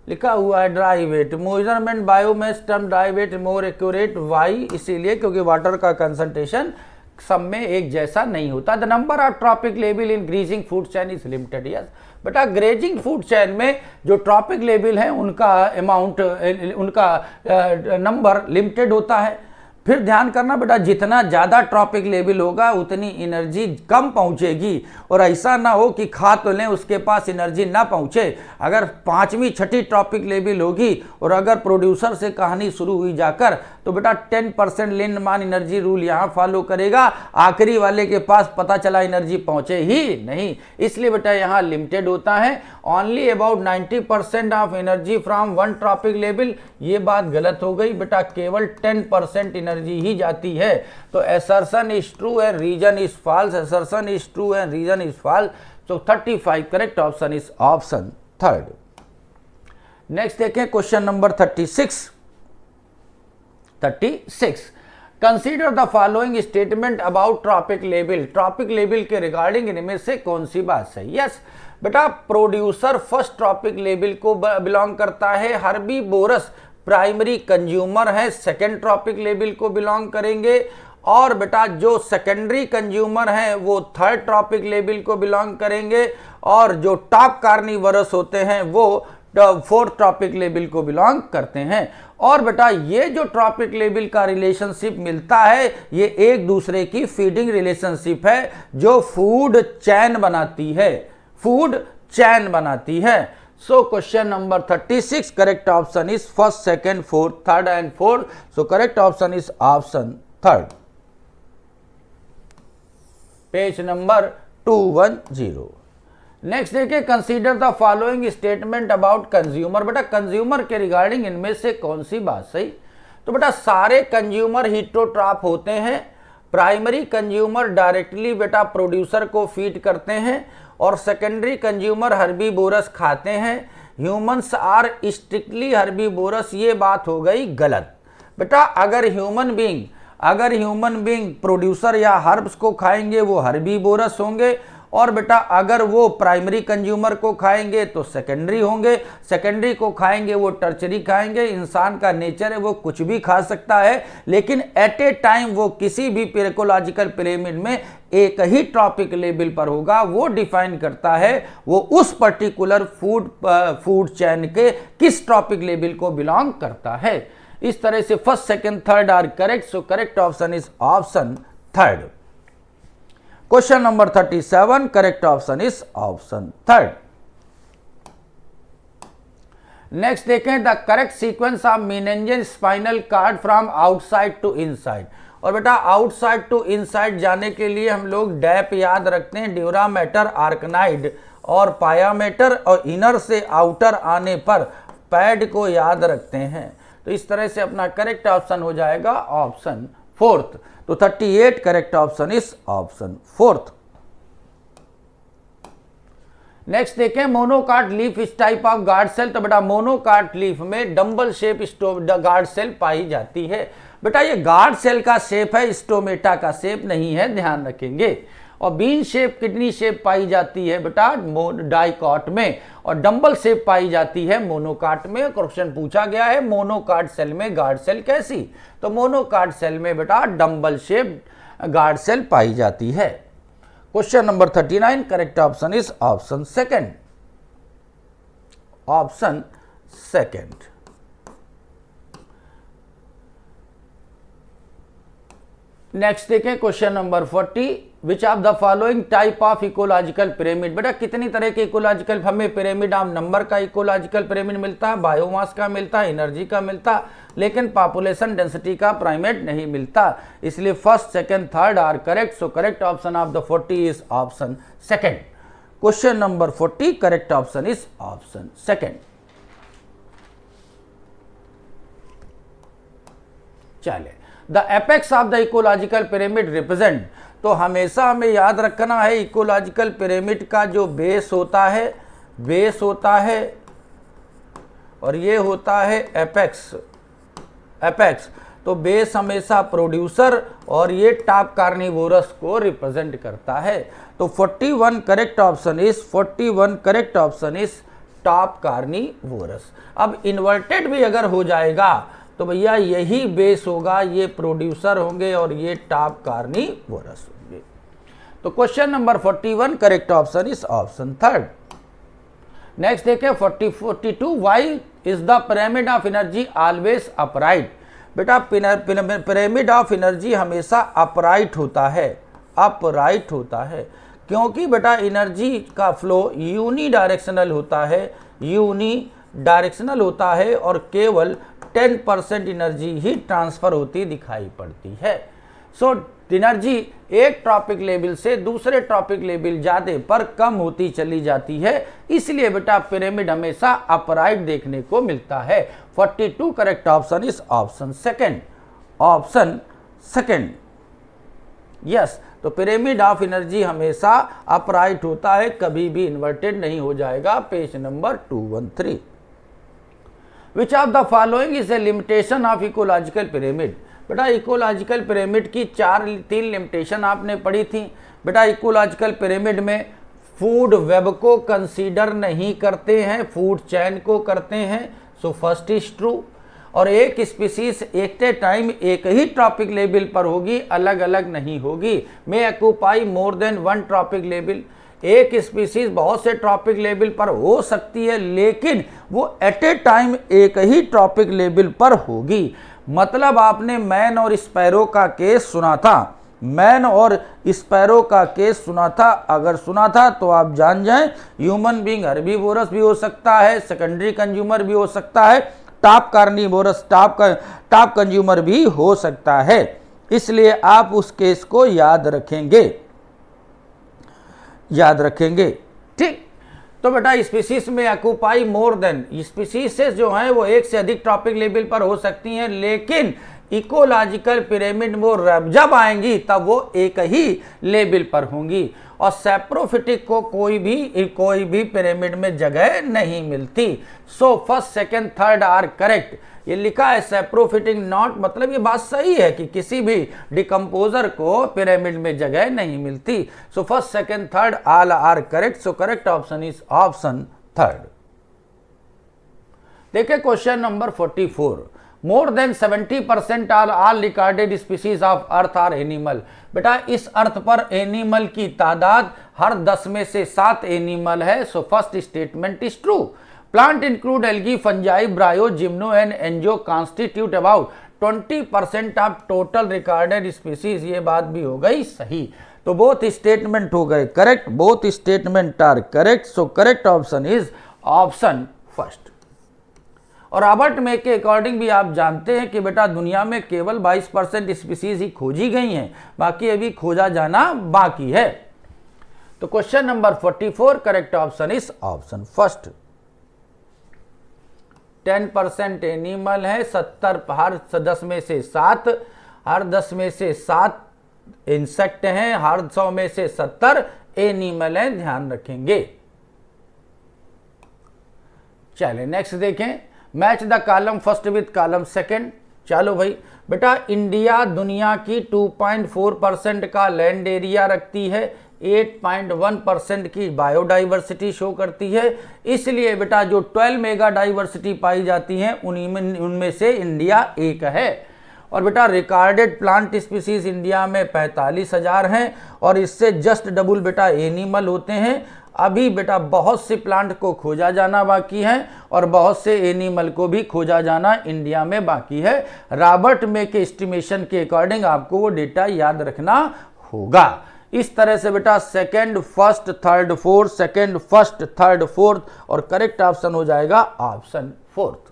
लिखा हुआ है dry weight measurement biomass term dry weight more accurate, why, इसीलिए क्योंकि वाटर का कंसंट्रेशन सब में एक जैसा नहीं होता। The number of trophic level in greasing food chain is limited, yes बेटा ग्रेजिंग फूड चेन में जो ट्रॉपिक लेवल है उनका अमाउंट, उनका नंबर लिमिटेड होता है। फिर ध्यान करना बेटा जितना ज़्यादा ट्रॉपिक लेवल होगा उतनी एनर्जी कम पहुंचेगी, और ऐसा ना हो कि खा तो लें उसके पास एनर्जी ना पहुंचे। अगर 5वीं 6ठी ट्रॉपिक लेवल होगी और अगर प्रोड्यूसर से कहानी शुरू हुई जाकर तो बेटा 10% लिंडमान एनर्जी रूल यहाँ फॉलो करेगा, आखिरी वाले के पास पता चला एनर्जी पहुंचे ही नहीं, इसलिए बेटा यहाँ लिमिटेड होता है। Only about 90% of energy from one tropic level, ये बात गलत हो गई बेटा, केवल 10% एनर्जी ही जाती है। तो assertion is true and reason is false, assertion is true and reason is false. So 35 correct option is option third. Next देखें question number 36। Consider the following statement about trophic level. Trophic level के regarding इनमें से कौन सी बात सही? Yes बेटा producer first trophic level को बिलोंग करता है, हर्बीवोरस प्राइमरी कंज्यूमर है, सेकेंड ट्रॉपिक लेवल को बिलोंग करेंगे, और बेटा जो सेकेंडरी कंज्यूमर हैं वो थर्ड ट्रॉपिक लेवल को बिलोंग करेंगे, और जो टॉप कार्निवरस होते हैं वो फोर्थ ट्रॉपिक लेवल को बिलोंग करते हैं। और बेटा ये जो ट्रॉपिक लेवल का रिलेशनशिप मिलता है ये एक दूसरे की फीडिंग रिलेशनशिप है जो फूड चैन बनाती है, फूड चैन बनाती है। So question number 36, correct option is first, second, fourth, third and fourth. So correct option is option third. Page number 210. Next देखिए, consider the following statement about consumer. बेटा consumer के regarding इनमें से कौन सी बात सही? तो बेटा सारे कंज्यूमर हीटरोट्रॉफ होते हैं। प्राइमरी कंज्यूमर डायरेक्टली बेटा प्रोड्यूसर को फीड करते हैं और सेकेंडरी कंज्यूमर हर्बीवोरस खाते हैं। ह्यूमंस आर स्ट्रिक्टली हर्बीवोरस, ये बात हो गई गलत। बेटा अगर ह्यूमन बीइंग प्रोड्यूसर या हर्ब्स को खाएंगे वो हर्बीवोरस होंगे, और बेटा अगर वो प्राइमरी कंज्यूमर को खाएंगे तो सेकेंडरी होंगे, सेकेंडरी को खाएंगे वो टर्चरी खाएंगे। इंसान का नेचर है वो कुछ भी खा सकता है, लेकिन एट ए टाइम वो किसी भी इकोलॉजिकल पिरामिड में एक ही ट्रॉपिक लेवल पर होगा। वो डिफाइन करता है वो उस पर्टिकुलर फूड चेन के किस ट्रॉपिक लेवल को बिलोंग करता है। इस तरह से first, second, third are correct. So correct option is option third. Question number 37, correct option is option third. Next देखें, the correct sequence of meningeal spinal cord from outside to inside. और बेटा outside to inside जाने के लिए हम लोग dab याद रखते हैं, ड्यूरामेटर, आर्कनाइड और पायामेटर, और इनर से आउटर आने पर पैड को याद रखते हैं। तो इस तरह से अपना करेक्ट ऑप्शन हो जाएगा ऑप्शन फोर्थ। तो 38 correct option is option fourth. Next देखें, मोनोकाट लीफ इस टाइप ऑफ गार्ड सेल। तो बेटा मोनोकाट लीफ में डंबल शेप गार्ड सेल पाई जाती है। बेटा ये गार्ड सेल का शेप है, स्टोमेटा का शेप नहीं है, ध्यान रखेंगे। और बीन शेप, किडनी शेप पाई जाती है बेटा डाइकॉट में, और डंबल शेप पाई जाती है मोनोकाट में। क्वेश्चन पूछा गया है मोनोकाट सेल में गार्ड सेल कैसी? तो मोनोकाट सेल में बेटा डंबल शेप गार्ड सेल पाई जाती है। Question number 39, correct option is option second. Option second. Next देखें, question number 40, which of the following type of ecological pyramid. बेटा कितनी तरह के इकोलॉजिकल, हमें पिरामिड ऑफ नंबर का इकोलॉजिकल पिरामिड मिलता है, बायोमास का मिलता है, एनर्जी का मिलता है, लेकिन पॉपुलेशन डेंसिटी का पिरामिड नहीं मिलता। इसलिए first, second, third are correct. So correct option of the 40 is option second. Question number 40, correct option is option second. चले, the apex of the ecological pyramid represent. तो हमेशा हमें याद रखना है इकोलॉजिकल पिरामिड का जो बेस होता है और ये होता है एपेक्स। तो बेस हमेशा प्रोड्यूसर और ये टॉप कार्निवोरस को रिप्रेजेंट करता है। तो 41 correct option is top carnivorous. अब इन्वर्टेड भी अगर हो जाएगा तो भैया यही बेस होगा, ये प्रोड्यूसर होंगे और ये टॉप कार्निवोरस होंगे। तो question number 41 correct option is option third. Next देखें 42, why is the pyramid of energy always upright. बेटा पिरामिड ऑफ एनर्जी हमेशा अपराइट होता है, क्योंकि बेटा एनर्जी का फ्लो यूनिडायरेक्शनल होता है और केवल 10% एनर्जी ही ट्रांसफर होती दिखाई पड़ती है। सो एनर्जी एक ट्रॉपिक लेवल से दूसरे ट्रॉपिक लेवल जाने पर कम होती चली जाती है, इसलिए बेटा पिरामिड हमेशा अपराइट देखने को मिलता है। 42 correct option is option second. Yes, तो पिरामिड ऑफ एनर्जी हमेशा अपराइट होता है, कभी भी इन्वर्टेड नहीं हो जाएगा। Page number 213। Which of the following is a limitation of ecological pyramid. बेटा इकोलॉजिकल पिरामिड की 3 लिमिटेशन आपने पढ़ी थी। बेटा इकोलॉजिकल पिरामिड में फूड वेब को कंसीडर नहीं करते हैं, फूड चैन को करते हैं। So first is true. और एक स्पीसीज एट ए टाइम एक ही ट्रॉपिक लेवल पर होगी, अलग अलग नहीं होगी। May occupy more than 1 trophic level. एक स्पीसीज बहुत से ट्रॉपिक लेवल पर हो सकती है, लेकिन वो एट ए टाइम एक ही ट्रॉपिक लेवल पर होगी। मतलब आपने मैन और स्पैरो का केस सुना था। मैन और स्पैरो का केस सुना था? अगर सुना था तो आप जान जाएं, ह्यूमन बीइंग हर्बीवोरस भी हो सकता है, सेकेंडरी कंज्यूमर भी हो सकता है, टॉप कार्निवोरस टॉप कंज्यूमर भी हो सकता है। इसलिए आप उस केस को याद रखेंगे। ठीक, तो बेटा स्पीसीज में ऑक्यूपाई मोर देन, स्पीसीज जो हैं वो एक से अधिक ट्रॉपिक लेवल पर हो सकती हैं, लेकिन इकोलॉजिकल पिरामिड में जब आएंगी तब वो एक ही लेवल पर होंगी। और सैप्रोफिटिक को कोई भी पिरामिड में जगह नहीं मिलती। So first second third are correct. ये लिखा है सैप्रोफिटिक नॉट, मतलब ये बात सही है कि किसी भी डिकम्पोजर को पिरामिड में जगह नहीं मिलती। So first second third all are correct. So correct option is option third. देखिए question number 44, more than 70% all recorded species of earth are animal. बेटा इस अर्थ पर एनिमल की तादाद हर 10 में से 7 एनिमल है। So first statement is true. Plant include algae, fungi, bryo, gymno and angio constitute about 20% of total recorded species. ये बात भी हो गई सही। तो बोथ स्टेटमेंट हो गए correct, both statement are correct. So correct option is option first. और रॉबर्ट मे के अकॉर्डिंग भी आप जानते हैं कि बेटा दुनिया में केवल 22% स्पीसीज ही खोजी गई हैं, बाकी अभी खोजा जाना बाकी है। तो question number 44 correct option is option first. 10% animal है, 70 हर 10 में से 7, हर 10 में से 7 इंसेक्ट हैं, हर 100 में से 70 एनिमल हैं, ध्यान रखेंगे। चलिए नेक्स्ट देखें, match the column first with column second. चलो भाई बेटा, इंडिया दुनिया की 2.4% का लैंड एरिया रखती है, 8.1% की बायोडाइवर्सिटी शो करती है। इसलिए बेटा जो 12 मेगा डाइवर्सिटी पाई जाती हैं उनमें से इंडिया एक है। और बेटा रिकॉर्डेड प्लांट स्पीसीज इंडिया में 45,000 हैं, और इससे जस्ट डबल बेटा एनिमल होते हैं। अभी बेटा बहुत से प्लांट को खोजा जाना बाकी है, और बहुत से एनिमल को भी खोजा जाना इंडिया में बाकी है। रॉबर्ट मे के एस्टिमेशन के अकॉर्डिंग आपको वो डेटा याद रखना होगा। इस तरह से बेटा second first third fourth, second first third fourth, और करेक्ट ऑप्शन हो जाएगा ऑप्शन फोर्थ।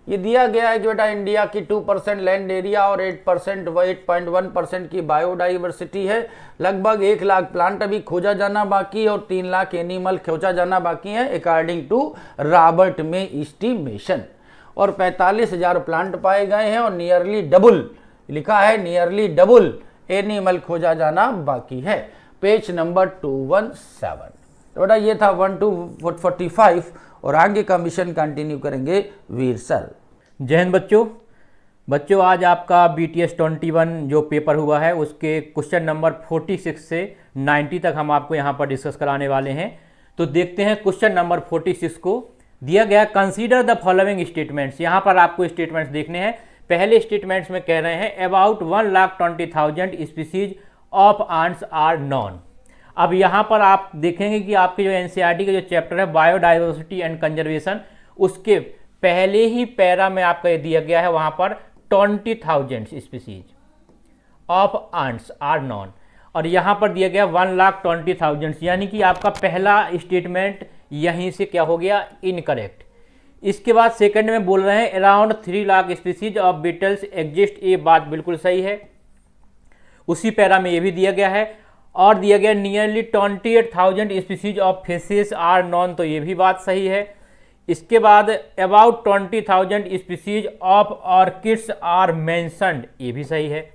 ये दिया गया है कि बेटा इंडिया की 2% लैंड एरिया और 8.1% की बायोडाइवर्सिटी है। लगभग 1 लाख प्लांट अभी खोजा जाना बाकी है और 3 लाख एनिमल खोजा जाना बाकी है according to Robert May estimation. और 45,000 प्लांट पाए गए हैं और नियरली डबल लिखा है, नियरली डबल एनिमल खोजा जाना बाकी है। Page number 217। तो बेटा ये था 1 to 45 और आगे का मिशन कंटिन्यू करेंगे वीर सर। जय हिंद बच्चों, आज आपका BTS 21 जो पेपर हुआ है उसके क्वेश्चन नंबर 46 से 90 तक हम आपको यहाँ पर डिस्कस कराने वाले हैं। तो देखते हैं क्वेश्चन नंबर 46 को। दिया गया कंसीडर द फॉलोइंग स्टेटमेंट्स। यहाँ पर आपको स्टेटमेंट्स देखने हैं। पहले स्टेटमेंट्स में कह रहे हैं about 1,20,000 species of ants are known. अब यहाँ पर आप देखेंगे कि आपके जो NCERT का जो चैप्टर है बायोडाइवर्सिटी एंड कंजर्वेशन, उसके पहले ही पैरा में आपका ये दिया गया है, वहाँ पर 20,000 species of ants are known, और यहाँ पर दिया गया 1,20,000, यानी कि आपका पहला स्टेटमेंट यहीं से क्या हो गया, इनकरेक्ट। इसके बाद सेकंड में बोल रहे हैं around 3 lakh species of beetles exist, ये बात बिल्कुल सही है। उसी पैरा में ये भी दिया गया है। और दिया गया nearly 28,000 species of fishes are known, तो ये भी बात सही है। इसके बाद about 20,000 species of orchids are mentioned, ये भी सही है।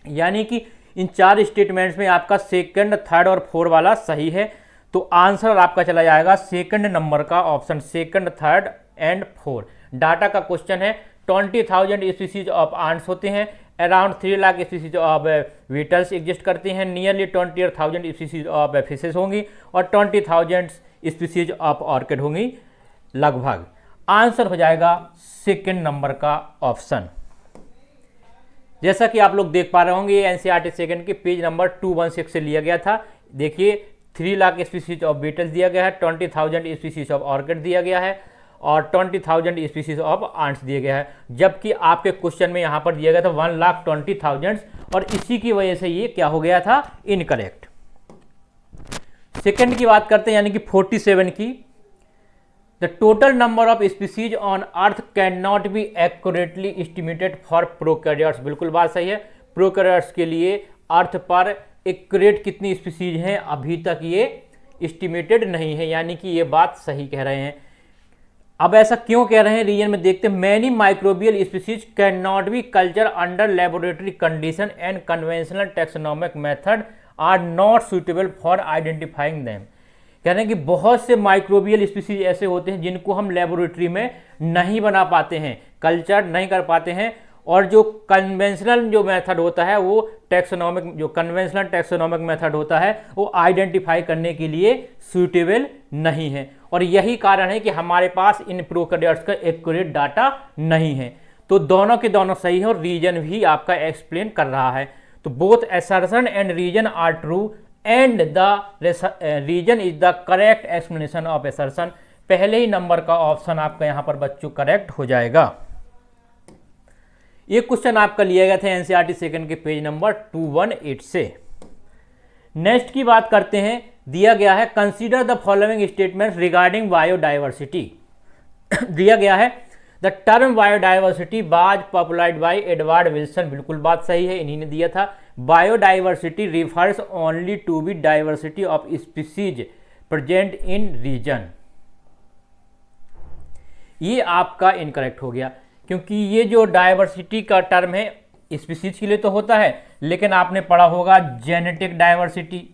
यानी कि इन 4 स्टेटमेंट्स में आपका सेकंड थर्ड और फोर्थ वाला सही है। तो आंसर आपका चला जाएगा सेकंड नंबर का option, second third and fourth. Data का क्वेश्चन है 20,000 स्पीसीज ऑफ आंट्स होते हैं, around 3 lakh species of beetles exist करती हैं, नियरली 28,000 स्पीसीज ऑफ फिशेस होंगी और 20,000 स्पीसीज ऑफ ऑर्किड होंगी लगभग। आंसर हो जाएगा सेकंड नंबर का ऑप्शन। जैसा कि आप लोग देख पा रहे होंगे ये NCERT सेकंड के पेज नंबर 216 से लिया गया था। देखिए 3 लाख स्पीसीज ऑफ बीटल्स दिया गया है, 20,000 स्पीसीज ऑफ ऑर्किड दिया गया है, और 20,000 स्पीसीज ऑफ आंट्स दिया गया है, जबकि आपके क्वेश्चन में यहाँ पर दिया गया था 1,20,000 और इसी की वजह से ये क्या हो गया था, इनकरेक्ट। सेकंड की बात करते हैं यानी कि 47 की, the total number of species on earth can not B accurately estimated for prokaryotes. बिल्कुल बात सही है, प्रोकैरियोट्स के लिए अर्थ पर एक्यूरेट कितनी स्पीसीज हैं अभी तक ये एस्टिमेटेड नहीं है, यानी कि ये बात सही कह रहे हैं। अब ऐसा क्यों कह रहे हैं, रीजन में देखते हैं। Many microbial species can not be culture under laboratory condition and conventional taxonomic method are not suitable for identifying them. कह रहे हैं कि बहुत से माइक्रोबियल स्पीसीज ऐसे होते हैं जिनको हम लेबोरेटरी में नहीं बना पाते हैं, कल्चर नहीं कर पाते हैं, और जो कन्वेंशनल जो मेथड होता है वो टैक्सोनॉमिक, जो कन्वेंशनल टैक्सोनॉमिक मेथड होता है वो आइडेंटिफाई करने के लिए सूटेबल नहीं है। और यही कारण है कि हमारे पास इन प्रोकैरियोट्स का एक्यूरेट डाटा नहीं है। तो दोनों के दोनों सही है और रीजन भी आपका एक्सप्लेन कर रहा है। तो both assertion and reason are true and the reason is the correct explanation of assertion. पहले ही नंबर का ऑप्शन आपका यहाँ पर बच्चों करेक्ट हो जाएगा। ये क्वेश्चन आपका लिया गया था एनसीईआरटी सेकंड के पेज नंबर 218 से। नेक्स्ट की बात करते हैं, दिया गया है consider the following statements regarding biodiversity. दिया गया है the term biodiversity was popularized by Edward Wilson. बिल्कुल बात सही है, इन्हीं ने दिया था। Biodiversity refers only to be diversity of species present in region. ये आपका इनकरेक्ट हो गया, क्योंकि ये जो डाइवर्सिटी का टर्म है स्पीसीज के लिए तो होता है, लेकिन आपने पढ़ा होगा जेनेटिक डाइवर्सिटी,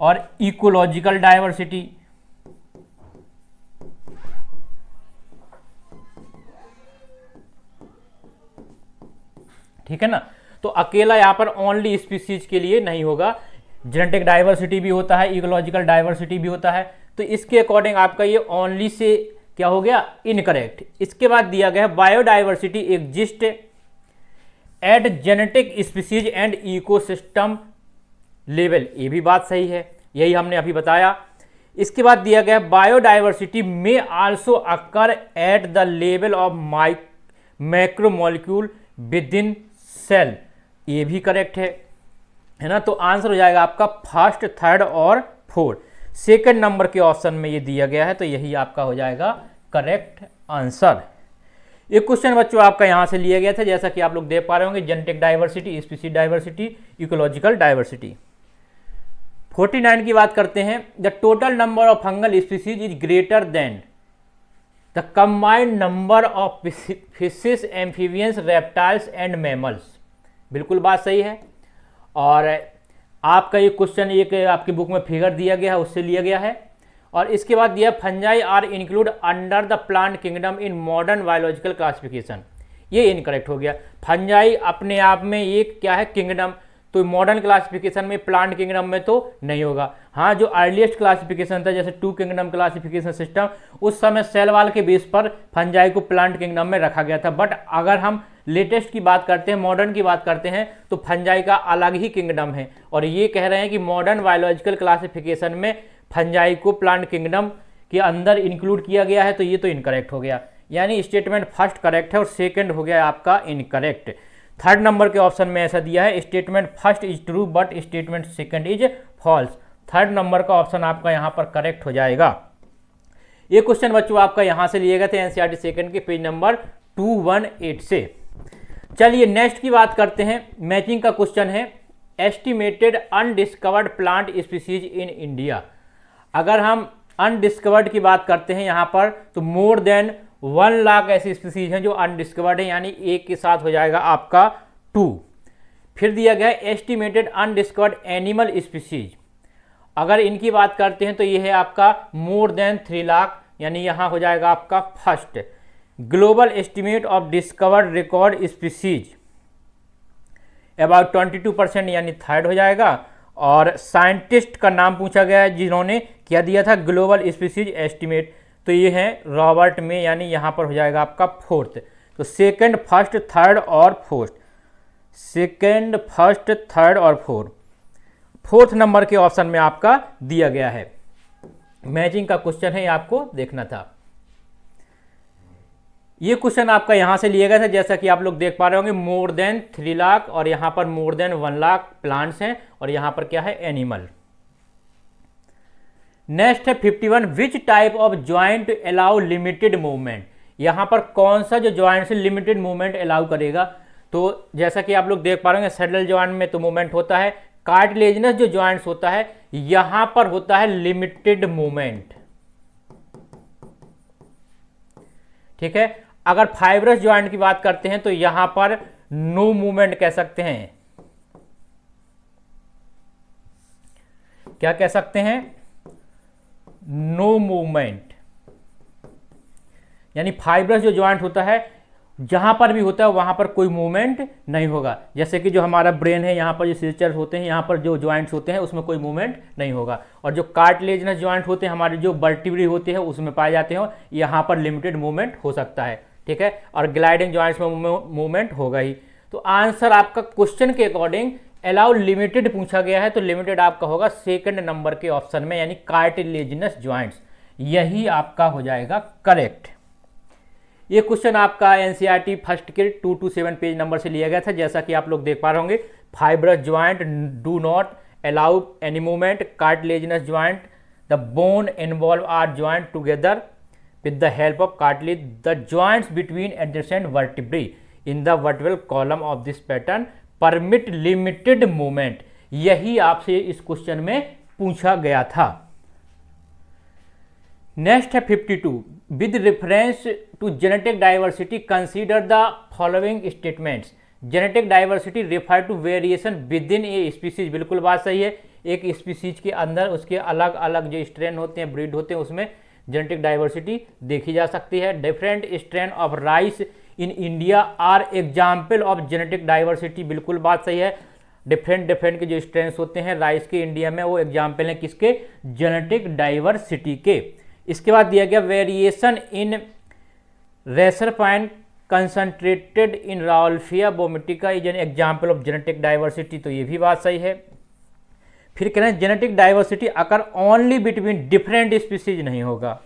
और इकोलॉजिकल डाइवर्सिटी। ठीक है ना, तो अकेला यहां पर ओनली स्पीसीज के लिए नहीं होगा, जेनेटिक डाइवर्सिटी भी होता है, इकोलॉजिकल डाइवर्सिटी भी होता है। तो इसके अकॉर्डिंग आपका ये ओनली से क्या हो गया, इनकरेक्ट। इसके बाद दिया गया है biodiversity exist at genetic species and ecosystem level. ये भी बात सही है, यही हमने अभी बताया। इसके बाद दिया गया बायोडाइवर्सिटी में also occur at the level of macromolecule within cell. ये भी करेक्ट है ना। तो आंसर हो जाएगा आपका फर्स्ट, थर्ड और फोर्थ। सेकंड नंबर के ऑप्शन में ये दिया गया है, तो यही आपका हो जाएगा करेक्ट आंसर। एक क्वेश्चन बच्चों आपका यहां से लिया गया था, जैसा कि आप लोग देख पा रहे होंगे, genetic diversity, species diversity, ecological diversity. 49 की बात करते हैं, the total number of fungal species is greater than the combined number of fishes, amphibians, reptiles and mammals. बिल्कुल बात सही है। और आपका ये क्वेश्चन एक आपकी बुक में फिगर दिया गया है, उससे लिया गया है। और इसके बाद दिया fungi are include under the plant kingdom in modern biological classification. ये इनकरेक्ट हो गया। फंजाई अपने आप में एक क्या है, किंगडम, तो मॉडर्न क्लासिफिकेशन में, प्लांट किंगडम में तो नहीं होगा। हाँ, जो अर्लीस्ट क्लासिफिकेशन था जैसे 2 किंगडम क्लासिफिकेशन सिस्टम, उस समय सेल वाल के बेस पर फंजाई को प्लांट किंगडम में रखा गया था। बट अगर हम लेटेस्ट की बात करते हैं, मॉडर्न की बात करते हैं, तो फंजाई का अलग ही किंगडम है। और ये कह रहे हैं कि मॉडर्न बायोलॉजिकल क्लासिफिकेशन में फंजाई को प्लांट किंगडम के अंदर इंक्लूड किया गया है, तो ये तो इनकरेक्ट हो गया। यानी स्टेटमेंट फर्स्ट करेक्ट है और सेकंड हो गया आपका इनकरेक्ट। थर्ड नंबर के ऑप्शन में ऐसा दिया है, statement first is true but statement second is false. Third number का ऑप्शन आपका यहां पर करेक्ट हो जाएगा। ये क्वेश्चन बच्चों आपका यहां से लिए गए थे एनसीईआरटी सेकंड के पेज नंबर 218 से। चलिए नेक्स्ट की बात करते हैं, मैचिंग का क्वेश्चन है, estimated undiscovered plant species in India. अगर हम अनडिस्कवर्ड की बात करते हैं यहाँ पर, तो मोर देन 1 लाख ऐसी स्पीसीज हैं जो अनडिस्कवर्ड है, यानी एक के साथ हो जाएगा आपका 2। फिर दिया गया एस्टिमेटेड अनडिस्कवर्ड एनिमल स्पीसीज। अगर इनकी बात करते हैं तो ये है आपका मोर देन 3 लाख, यानी यहाँ हो जाएगा आपका first. Global estimate of discovered record species about 22%, यानी थर्ड हो जाएगा। और साइंटिस्ट का नाम पूछा गया है जिन्होंने क्या दिया था, ग्लोबल स्पीसीज एस्टिमेट, तो ये है रॉबर्ट में, यानी यहाँ पर हो जाएगा आपका फोर्थ। तो सेकंड, फर्स्ट, थर्ड और फोर्थ, सेकंड, फर्स्ट, थर्ड और 4th नंबर के ऑप्शन में आपका दिया गया है। मैचिंग का क्वेश्चन है, आपको देखना था। ये क्वेश्चन आपका यहां से लिया गया था, जैसा कि आप लोग देख पा रहे होंगे, मोर देन 3 लाख और यहां पर मोर देन 1 लाख प्लांट्स हैं और यहां पर क्या है, एनिमल। नेक्स्ट है 51, which type of joint allow limited movement. यहां पर कौन सा जो ज्वाइंट से लिमिटेड मूवमेंट अलाउ करेगा। तो जैसा कि आप लोग देख पा रहे हैं, सैडल ज्वाइंट में तो मूवमेंट होता है, कार्टिलेजिनस जो ज्वाइंट्स होता है यहां पर होता है लिमिटेड मूवमेंट, ठीक है। अगर फाइब्रस ज्वाइंट की बात करते हैं तो यहां पर नो मूवमेंट कह सकते हैं। क्या कह सकते हैं, नो मूवमेंट। यानी फाइब्रस जो ज्वाइंट होता है जहां पर भी होता है वहां पर कोई मूवमेंट नहीं होगा। जैसे कि जो हमारा ब्रेन है, यहां पर जो सिस्टर्स होते हैं, यहां पर जो ज्वाइंट्स होते हैं उसमें कोई मूवमेंट नहीं होगा। और जो कार्टिलेजिनस ज्वाइंट होते हैं, हमारे जो वर्टिब्री होते हैं उसमें पाए जाते हैं, यहां पर लिमिटेड मूवमेंट हो सकता है, ठीक है। और ग्लाइडिंग ज्वाइंट्स में मूवमेंट होगा ही। तो आंसर आपका क्वेश्चन के अकॉर्डिंग अलाउ लिमिटेड पूछा गया है, तो लिमिटेड आपका होगा 2nd नंबर के ऑप्शन में, यानी कार्टिलेजिनस ज्वाइंट्स। यही आपका हो जाएगा करेक्ट। ये क्वेश्चन आपका एनसीईआरटी फर्स्ट के 227 पेज नंबर से लिया गया था। जैसा कि आप लोग देख पा रहे होंगे, fibrous joint do not allow any movement, cartilaginous joint the bone involve are joint together with the help of cartilage, the joints between adjacent vertebrae in the vertebral column of this pattern permit limited movement। यही आपसे इस question में पूछा गया था। Next है 52, with reference to genetic diversity consider the following statements. Genetic diversity refer to variation with in a species. बिल्कुल बात सही है, एक स्पीसीज के अंदर उसके अलग अलग जो स्ट्रेन होते हैं, ब्रीड होते हैं, उसमें जेनेटिक डाइवर्सिटी देखी जा सकती है। Different strain of rice in India are example of genetic diversity. बिल्कुल बात सही है, डिफरेंट के जो स्ट्रेन्स होते हैं राइस के इंडिया में, वो एग्जाम्पल हैं किसके, जेनेटिक डाइवर्सिटी के। इसके बाद दिया गया variation in reserpine concentrated in Rauwolfia vomitoria is an example of genetic diversity. तो ये भी बात सही है। फिर कह रहे हैं जेनेटिक डाइवर्सिटी अकर ओनली बिटवीन डिफरेंट स्पीसीज नहीं होगा,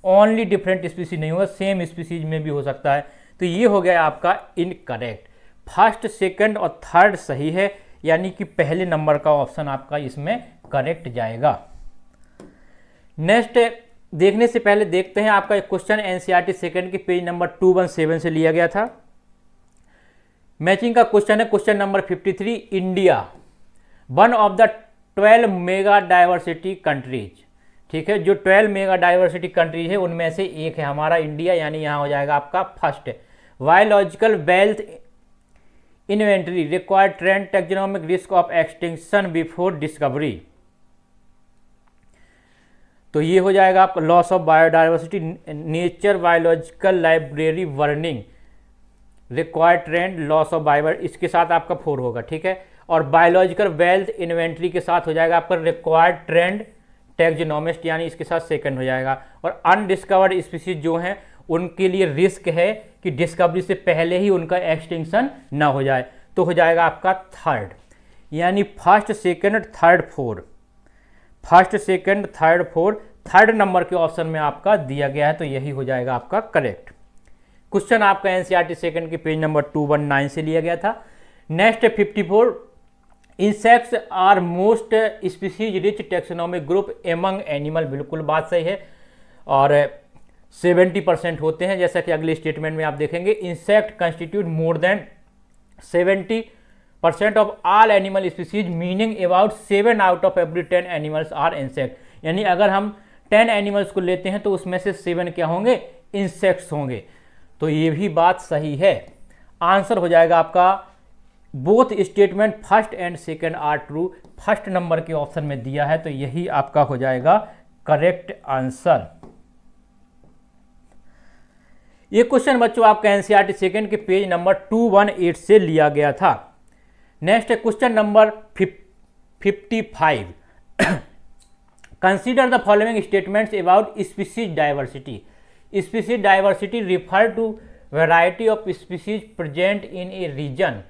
ओनली डिफरेंट स्पीसीज नहीं होगा, सेम स्पीसीज में भी हो सकता है। तो ये हो गया आपका इनकरेक्ट। फर्स्ट, सेकंड और थर्ड सही है, यानी कि पहले नंबर का ऑप्शन आपका इसमें करेक्ट जाएगा। नेक्स्ट देखने से पहले देखते हैं आपका एक क्वेश्चन एनसीईआरटी सेकंड के पेज नंबर 217 से लिया गया था। मैचिंग का क्वेश्चन है question number 53, India one of the 12 mega diversity countries, ठीक है। जो 12 मेगा डाइवर्सिटी कंट्रीज है उनमें से एक है हमारा इंडिया, यानी यहां हो जाएगा आपका first. Biological wealth inventory required trend taxonomic risk of extinction before discovery. तो ये हो जाएगा आपका loss of biodiversity, nature biological library burning required trend loss of bio, इसके साथ आपका 4 होगा, ठीक है। और बायोलॉजिकल वेल्थ इन्वेंट्री के साथ हो जाएगा आपका रिक्वायर्ड ट्रेंड टैक्सोनॉमिस्ट, यानी इसके साथ सेकंड हो जाएगा। और अनडिस्कवर्ड स्पीसीज जो हैं उनके लिए रिस्क है कि डिस्कवरी से पहले ही उनका एक्सटिंक्शन ना हो जाए, तो हो जाएगा आपका थर्ड। यानी first, second, third, fourth, first, second, third, fourth, third number के ऑप्शन में आपका दिया गया है, तो यही हो जाएगा आपका करेक्ट। क्वेश्चन आपका एनसीईआरटी सेकंड के पेज नंबर 219 से लिया गया था। Next 54, insects are most species rich taxonomic group among animal. बिल्कुल बात सही है, और 70% होते हैं, जैसा कि अगले स्टेटमेंट में आप देखेंगे। Insect constitute more than 70% of all animal species, meaning about 7 out of every 10 animals are insect. यानी अगर हम 10 एनिमल्स को लेते हैं तो उसमें से 7 क्या होंगे, इंसेक्ट्स होंगे। तो ये भी बात सही है। आंसर हो जाएगा आपका both statement first and second are true, first number के ऑप्शन में दिया है, तो यही आपका हो जाएगा करेक्ट आंसर। ये क्वेश्चन बच्चों आपका एनसीईआरटी सेकंड के पेज नंबर 218 से लिया गया था। नेक्स्ट है question number 55, consider the following statements about species diversity. Species diversity refer to variety of species present in a region.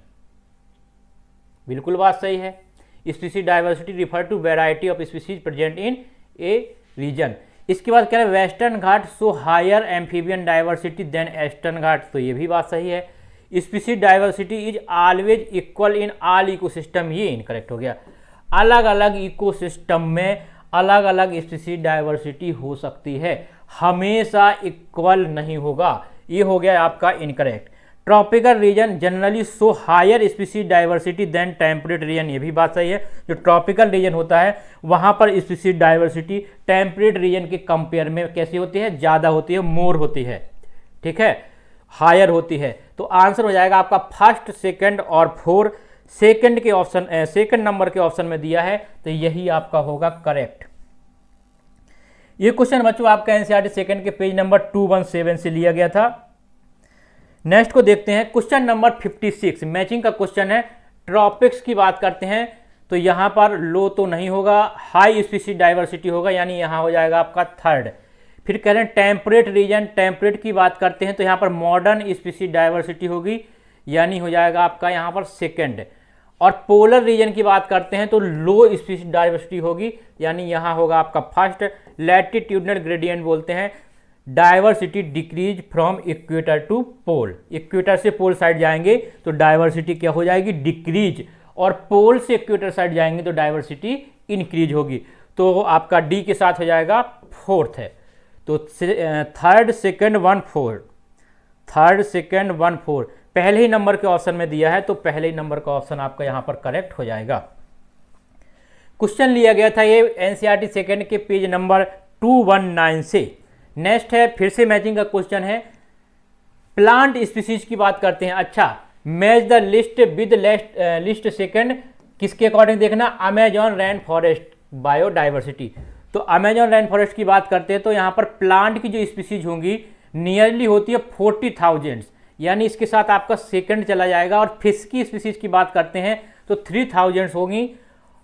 बिल्कुल बात सही है। Species diversity refer to variety of species present in a region. इसके बाद कह रहे हैं western Ghat show higher amphibian diversity than eastern Ghat, तो ये भी बात सही है। Species diversity is always equal in all ecosystem, ये इनकरेक्ट हो गया। अलग अलग इकोसिस्टम में अलग अलग स्पीसीज डाइवर्सिटी हो सकती है, हमेशा इक्वल नहीं होगा, ये हो गया आपका incorrect. Tropical region generally show higher species diversity than temperate region, ये भी बात सही है। जो ट्रॉपिकल रीजन होता है वहाँ पर स्पीसीज डाइवर्सिटी टेम्परेट रीजन के कंपेयर में कैसी होती है, ज़्यादा होती है, मोर होती है, ठीक है, हायर होती है। तो आंसर हो जाएगा आपका फर्स्ट, सेकंड और 4। सेकंड के ऑप्शन, सेकंड नंबर के ऑप्शन में दिया है, तो यही आपका होगा करेक्ट। ये क्वेश्चन बच्चों आपका एनसीईआरटी सेकंड के पेज नंबर 217 से लिया गया था। नेक्स्ट को देखते हैं, क्वेश्चन नंबर 56 मैचिंग का क्वेश्चन है। ट्रॉपिक्स की बात करते हैं तो यहाँ पर लो तो नहीं होगा, हाई स्पीसीज डाइवर्सिटी होगा, यानी यहाँ हो जाएगा आपका थर्ड। फिर कह रहे हैं टेम्परेट रीजन, टेम्परेट की बात करते हैं तो यहाँ पर मॉडर्न स्पीसीज डाइवर्सिटी होगी, यानी हो जाएगा आपका यहाँ पर सेकंड। और पोलर रीजन की बात करते हैं तो लो स्पीसीज डाइवर्सिटी होगी, यानी यहाँ होगा आपका फर्स्ट। लैटिट्यूडनल ग्रेडियंट बोलते हैं, diversity decrease from equator to pole, equator से पोल साइड जाएंगे तो डाइवर्सिटी क्या हो जाएगी, डिक्रीज, और पोल से इक्वेटर साइड जाएंगे तो डाइवर्सिटी इंक्रीज होगी। तो आपका डी के साथ हो जाएगा फोर्थ है। तो थर्ड, सेकंड, 1, 4, थर्ड, सेकंड, 1, 4 पहले ही नंबर के ऑप्शन में दिया है, तो पहले ही नंबर का ऑप्शन आपका यहाँ पर करेक्ट हो जाएगा। क्वेश्चन लिया गया था ये एनसीईआरटी सेकंड के पेज नंबर 219 से। नेक्स्ट है, फिर से मैचिंग का क्वेश्चन है। प्लांट स्पीसीज की बात करते हैं। अच्छा, match the list with list second, किसके अकॉर्डिंग देखना, अमेजॉन रेन फॉरेस्ट बायोडाइवर्सिटी। तो अमेजॉन रेन फॉरेस्ट की बात करते हैं तो यहाँ पर प्लांट की जो स्पीसीज होंगी नियरली होती है 40,000, यानी इसके साथ आपका सेकंड चला जाएगा। और फिश की स्पीसीज की बात करते हैं तो 3,000 होगी,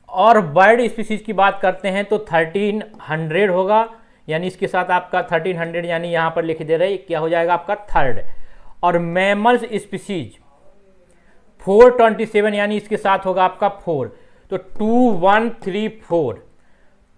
और बर्ड स्पीसीज की बात करते हैं तो 1,300 होगा, यानी इसके साथ आपका 1,300, यानी यहाँ पर लिख दे रहे क्या हो जाएगा आपका थर्ड। और मैमल्स स्पीसीज 427, यानी इसके साथ होगा आपका 4। तो 2134,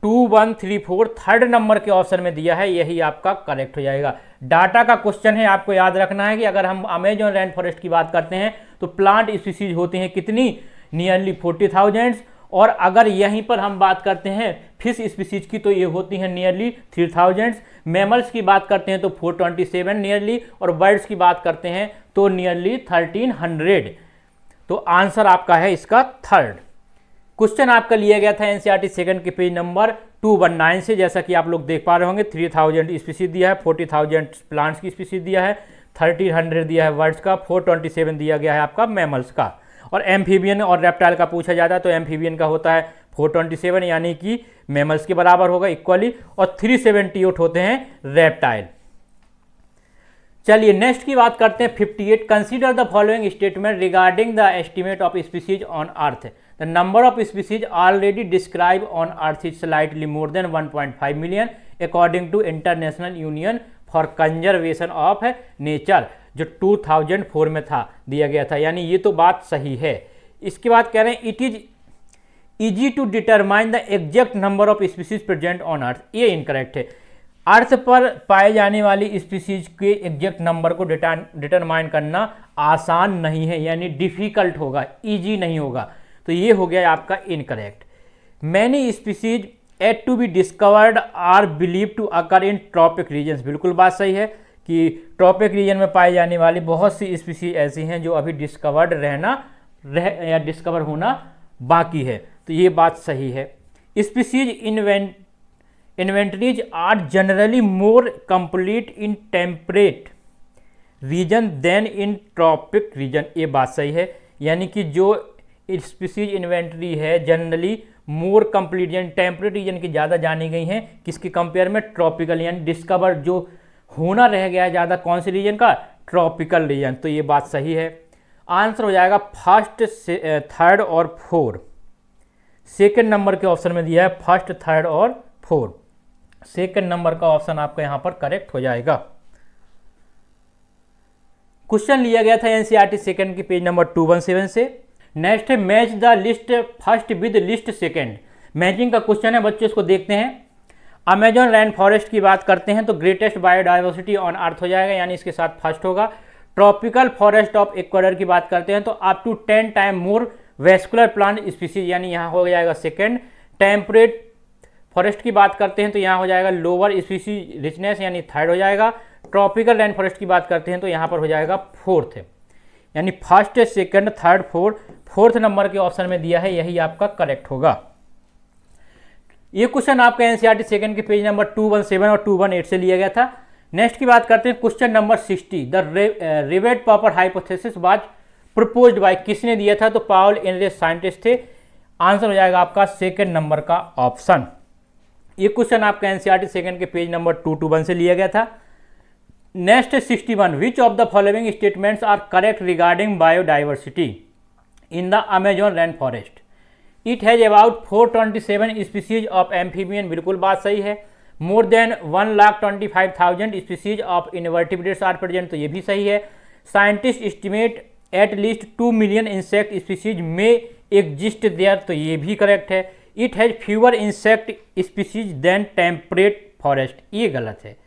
2134 थर्ड नंबर के ऑप्शन में दिया है, यही आपका करेक्ट हो जाएगा। डाटा का क्वेश्चन है, आपको याद रखना है कि अगर हम अमेजॉन रेन फॉरेस्ट की बात करते हैं तो प्लांट स्पीसीज होती हैं कितनी, नियरली 40,000, और अगर यहीं पर हम बात करते हैं फिश स्पीसीज की तो ये होती हैं नियरली 3,000। मैमल्स की बात करते हैं तो 427 नियरली, और बर्ड्स की बात करते हैं तो नियरली 1,300। तो आंसर आपका है इसका थर्ड। क्वेश्चन आपका लिया गया था एनसीईआरटी सेकंड के पेज नंबर 219 से, जैसा कि आप लोग देख पा रहे होंगे। 3,000 स्पीसीज दिया है, 40,000 प्लांट्स की स्पीसीज दिया है, 1,300 दिया है बर्ड्स का, 427 दिया गया है आपका मैमल्स का। और एम्फीबियन और रेप्टाइल का पूछा जाता है तो एम्फीबियन का होता है 427, यानी कि मैमल्स के बराबर होगा इक्वली, और 378 होते हैं रेप्टाइल। चलिए नेक्स्ट की बात करते हैं 58। Consider the following statement regarding the estimate of species on earth. The number of species already describe on earth is slightly more than 1.5 million according to international union for conservation of nature, जो 2004 में था, दिया गया था, यानी ये तो बात सही है। इसके बाद कह रहे हैं it is easy to determine the exact number of species present on earth, ये इनकरेक्ट है। अर्थ पर पाए जाने वाली स्पीसीज के एग्जैक्ट नंबर को डिटरमाइन करना आसान नहीं है, यानी डिफिकल्ट होगा, इजी नहीं होगा, तो ये हो गया आपका incorrect. Many species yet to be discovered are believe to occur in tropic regions, बिल्कुल बात सही है कि ट्रॉपिक रीजन में पाई जाने वाली बहुत सी स्पीसीज ऐसी हैं जो अभी डिस्कवर्ड या डिस्कवर होना बाकी है, तो ये बात सही है। Species inventories are generally more complete in temperate region than in tropic region, ये बात सही है, यानी कि जो स्पीसीज इन्वेंटरी है जनरली मोर कंप्लीट, यानी टेम्परेट रीजन की ज़्यादा जानी गई हैं, किसके कंपेयर में, ट्रॉपिकल, यानी डिस्कवर जो होना रह गया है ज़्यादा कौन से रीजन का, ट्रॉपिकल रीजन, तो ये बात सही है। आंसर हो जाएगा फर्स्ट, थर्ड और 4। सेकंड नंबर के ऑप्शन में दिया है फर्स्ट, थर्ड और 4, सेकंड नंबर का ऑप्शन आपका यहाँ पर करेक्ट हो जाएगा। क्वेश्चन लिया गया था एनसीईआरटी सेकंड के पेज नंबर 217 से। नेक्स्ट है match the list first with list second. Matching का क्वेश्चन है बच्चों, इसको देखते हैं। अमेजॉन रेन फॉरेस्ट की बात करते हैं तो ग्रेटेस्ट बायोडाइवर्सिटी ऑन अर्थ हो जाएगा, यानी इसके साथ फर्स्ट होगा। ट्रॉपिकल फॉरेस्ट ऑफ इक्वाडोर की बात करते हैं तो up to 10 time more vascular plant species, यानी यहाँ हो जाएगा सेकेंड। टेम्परेट फॉरेस्ट की बात करते हैं तो यहाँ हो जाएगा लोअर स्पीसीज रिचनेस, यानी थर्ड हो जाएगा। ट्रॉपिकल रेन फॉरेस्ट की बात करते हैं तो यहाँ पर हो जाएगा फोर्थ, यानी first, second, third, fourth number के ऑप्शन में दिया है, यही आपका करेक्ट होगा। ये क्वेश्चन आपका एनसीईआरटी सेकंड के पेज नंबर 217 और 218 से लिया गया था। नेक्स्ट की बात करते हैं question number 60। The rivet popper hypothesis was proposed by, किसने दिया था? तो पाउल एनरिच साइंटिस्ट थे। आंसर हो जाएगा आपका सेकंड नंबर का ऑप्शन। ये क्वेश्चन आपका एनसीईआरटी सेकंड के पेज नंबर 221 से लिया गया था। Next 61। Which of the following statements are correct regarding biodiversity in the Amazon rain forest? It has about 427 species of amphibian, बिल्कुल बात सही है। मोर than 1,25,000 species of invertebrates are present, तो ये भी सही है। Scientist estimate at least 2 million insect species में एग्जिस्ट देयर, तो ये भी करेक्ट है। It has fewer insect species than temperate forest, ये गलत है।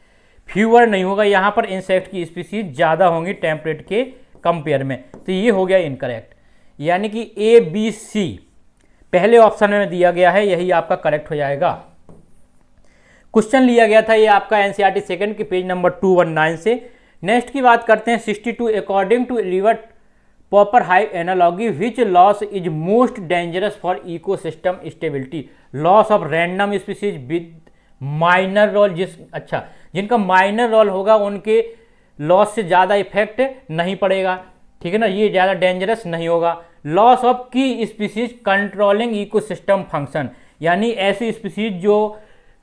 फ्यूअर नहीं होगा, यहाँ पर इंसेक्ट की स्पीसीज ज़्यादा होंगी टेम्परेट के कंपेयर में, तो ये हो गया इनकरेक्ट। यानी कि ए बी सी पहले ऑप्शन में दिया गया है, यही आपका करेक्ट हो जाएगा। क्वेश्चन लिया गया था ये आपका एनसीईआरटी सेकंड के पेज नंबर 219 से। नेक्स्ट की बात करते हैं 62। According to rivet popper hive analogy which loss is most dangerous for ecosystem stability? Loss of random species with minor role, जिनका माइनर रोल होगा उनके लॉस से ज़्यादा इफेक्ट नहीं पड़ेगा, ठीक है ना, ये ज़्यादा डेंजरस नहीं होगा। लॉस ऑफ की स्पीसीज कंट्रोलिंग इकोसिस्टम फंक्शन, यानी ऐसी स्पीसीज जो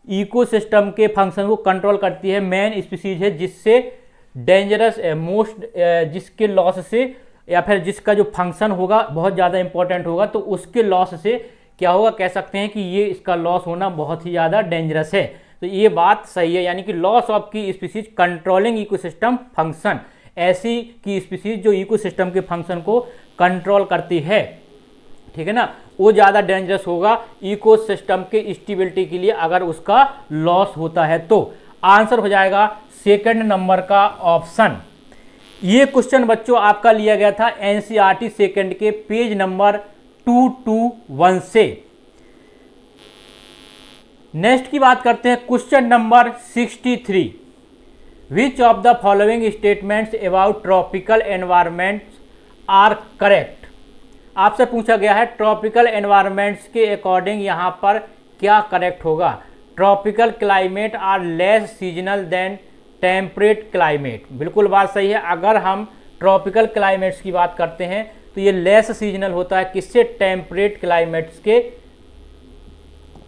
इकोसिस्टम के फंक्शन को कंट्रोल करती है, मेन स्पीसीज है जिससे डेंजरस मोस्ट, जिसके लॉस से या फिर जिसका जो फंक्शन होगा बहुत ज़्यादा इंपॉर्टेंट होगा, तो उसके लॉस से क्या होगा, कह सकते हैं कि ये इसका लॉस होना बहुत ही ज़्यादा डेंजरस है। तो ये बात सही है, यानी कि लॉस ऑफ की स्पीसीज कंट्रोलिंग इकोसिस्टम फंक्शन, ऐसी की स्पीसीज जो इकोसिस्टम के फंक्शन को कंट्रोल करती है, ठीक है ना, वो ज़्यादा डेंजरस होगा इकोसिस्टम के स्टेबिलिटी के लिए अगर उसका लॉस होता है। तो आंसर हो जाएगा सेकंड नंबर का ऑप्शन। ये क्वेश्चन बच्चों आपका लिया गया था एनसीईआरटी सेकंड के पेज नंबर 221 से। नेक्स्ट की बात करते हैं question number 63। Which of the following statements about tropical environments are correct? आपसे पूछा गया है ट्रॉपिकल एनवायरमेंट्स के अकॉर्डिंग यहाँ पर क्या करेक्ट होगा? Tropical climate are less seasonal than temperate climate, बिल्कुल बात सही है। अगर हम ट्रॉपिकल क्लाइमेट्स की बात करते हैं तो ये लेस सीजनल होता है, किससे? टेम्परेट क्लाइमेट्स के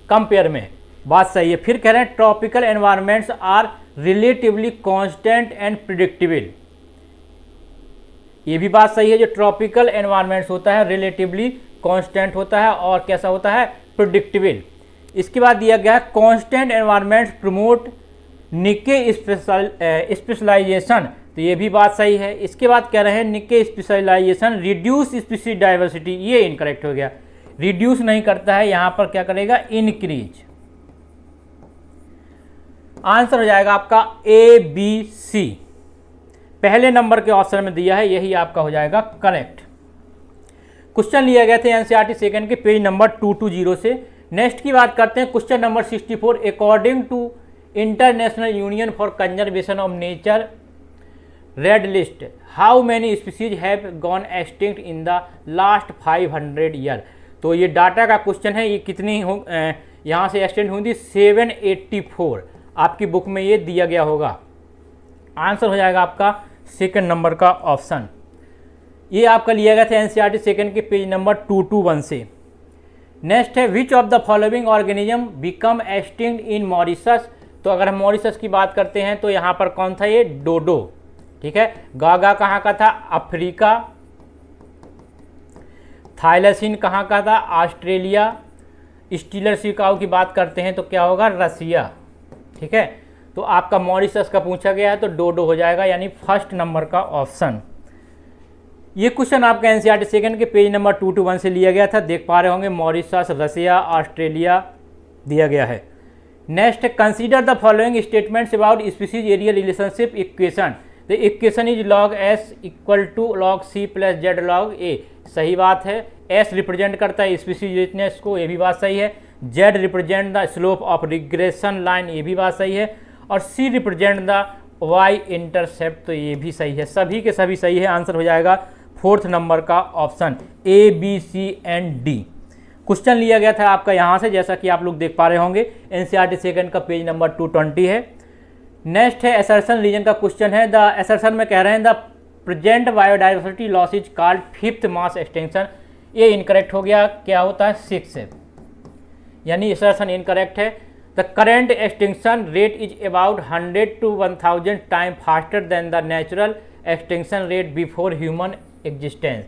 कंपेयर में, बात सही है। फिर कह रहे हैं tropical environments are relatively constant and predictable, ये भी बात सही है। जो ट्रॉपिकल एनवायरमेंट्स होता है रिलेटिवली कांस्टेंट होता है और कैसा होता है? प्रिडिक्टेबल। इसके बाद दिया गया है कांस्टेंट एनवायरमेंट्स प्रमोट निके स्पेशलाइजेशन, तो ये भी बात सही है। इसके बाद कह रहे हैं निके स्पेशलाइजेशन रिड्यूस स्पीसीज डाइवर्सिटी, ये इनकरेक्ट हो गया। रिड्यूस नहीं करता है, यहाँ पर क्या करेगा? इंक्रीज। आंसर हो जाएगा आपका ए बी सी, पहले नंबर के ऑप्शन में दिया है, यही आपका हो जाएगा करेक्ट। क्वेश्चन लिया गया था एनसीईआरटी सेकंड के पेज नंबर 220 से। नेक्स्ट की बात करते हैं question number 64। According to international union for conservation of nature red list how many species have gone extinct in the last 500 year? तो ये डाटा का क्वेश्चन है, ये कितनी हो यहाँ से एक्सटेंड होंगी? 784 आपकी बुक में ये दिया गया होगा। आंसर हो जाएगा आपका सेकंड नंबर का ऑप्शन। ये आपका लिया गया था एनसीईआरटी सेकंड के पेज नंबर 221 से। नेक्स्ट है which of the following organism become extinct in Mauritius? तो अगर हम मॉरिशस की बात करते हैं तो यहाँ पर कौन था? ये डोडो, ठीक है। गागा कहाँ का था? अफ्रीका। थाइलैसिन कहाँ का था? ऑस्ट्रेलिया। स्टीलर सिकाऊ की बात करते हैं तो क्या होगा? रसिया, ठीक है। तो आपका मॉरिशस का पूछा गया है तो डोडो हो जाएगा, यानी फर्स्ट नंबर का ऑप्शन। ये क्वेश्चन आपका एनसीईआरटी सेकंड के पेज नंबर 221 से लिया गया था। देख पा रहे होंगे मॉरिशस, रसिया, ऑस्ट्रेलिया दिया गया है। Next, consider the following statements about species area relationship equation. The equation is log s equal to log c plus Z log a। सही बात है। s रिप्रेजेंट करता है स्पीसीज रिचनेस को, ये भी बात सही है। z represent the slope of regression line, ये भी बात सही है। और c represent the y intercept, तो ये भी सही है। सभी के सभी सही है। आंसर हो जाएगा फोर्थ नंबर का option A, B, C and D. Question लिया गया था आपका यहाँ से, जैसा कि आप लोग देख पा रहे होंगे। एनसीईआरटी सेकंड का पेज नंबर 220 है। नेक्स्ट है असर्शन रीजन का क्वेश्चन है। द असर्शन में कह रहे हैं the present biodiversity loss is called fifth mass extension. ये इनकरेक्ट हो गया। क्या होता है? 6 है, यानी असर्शन इनकरेक्ट है। The current extension rate is about 100 to 1000 time faster than the natural extension rate before human existence.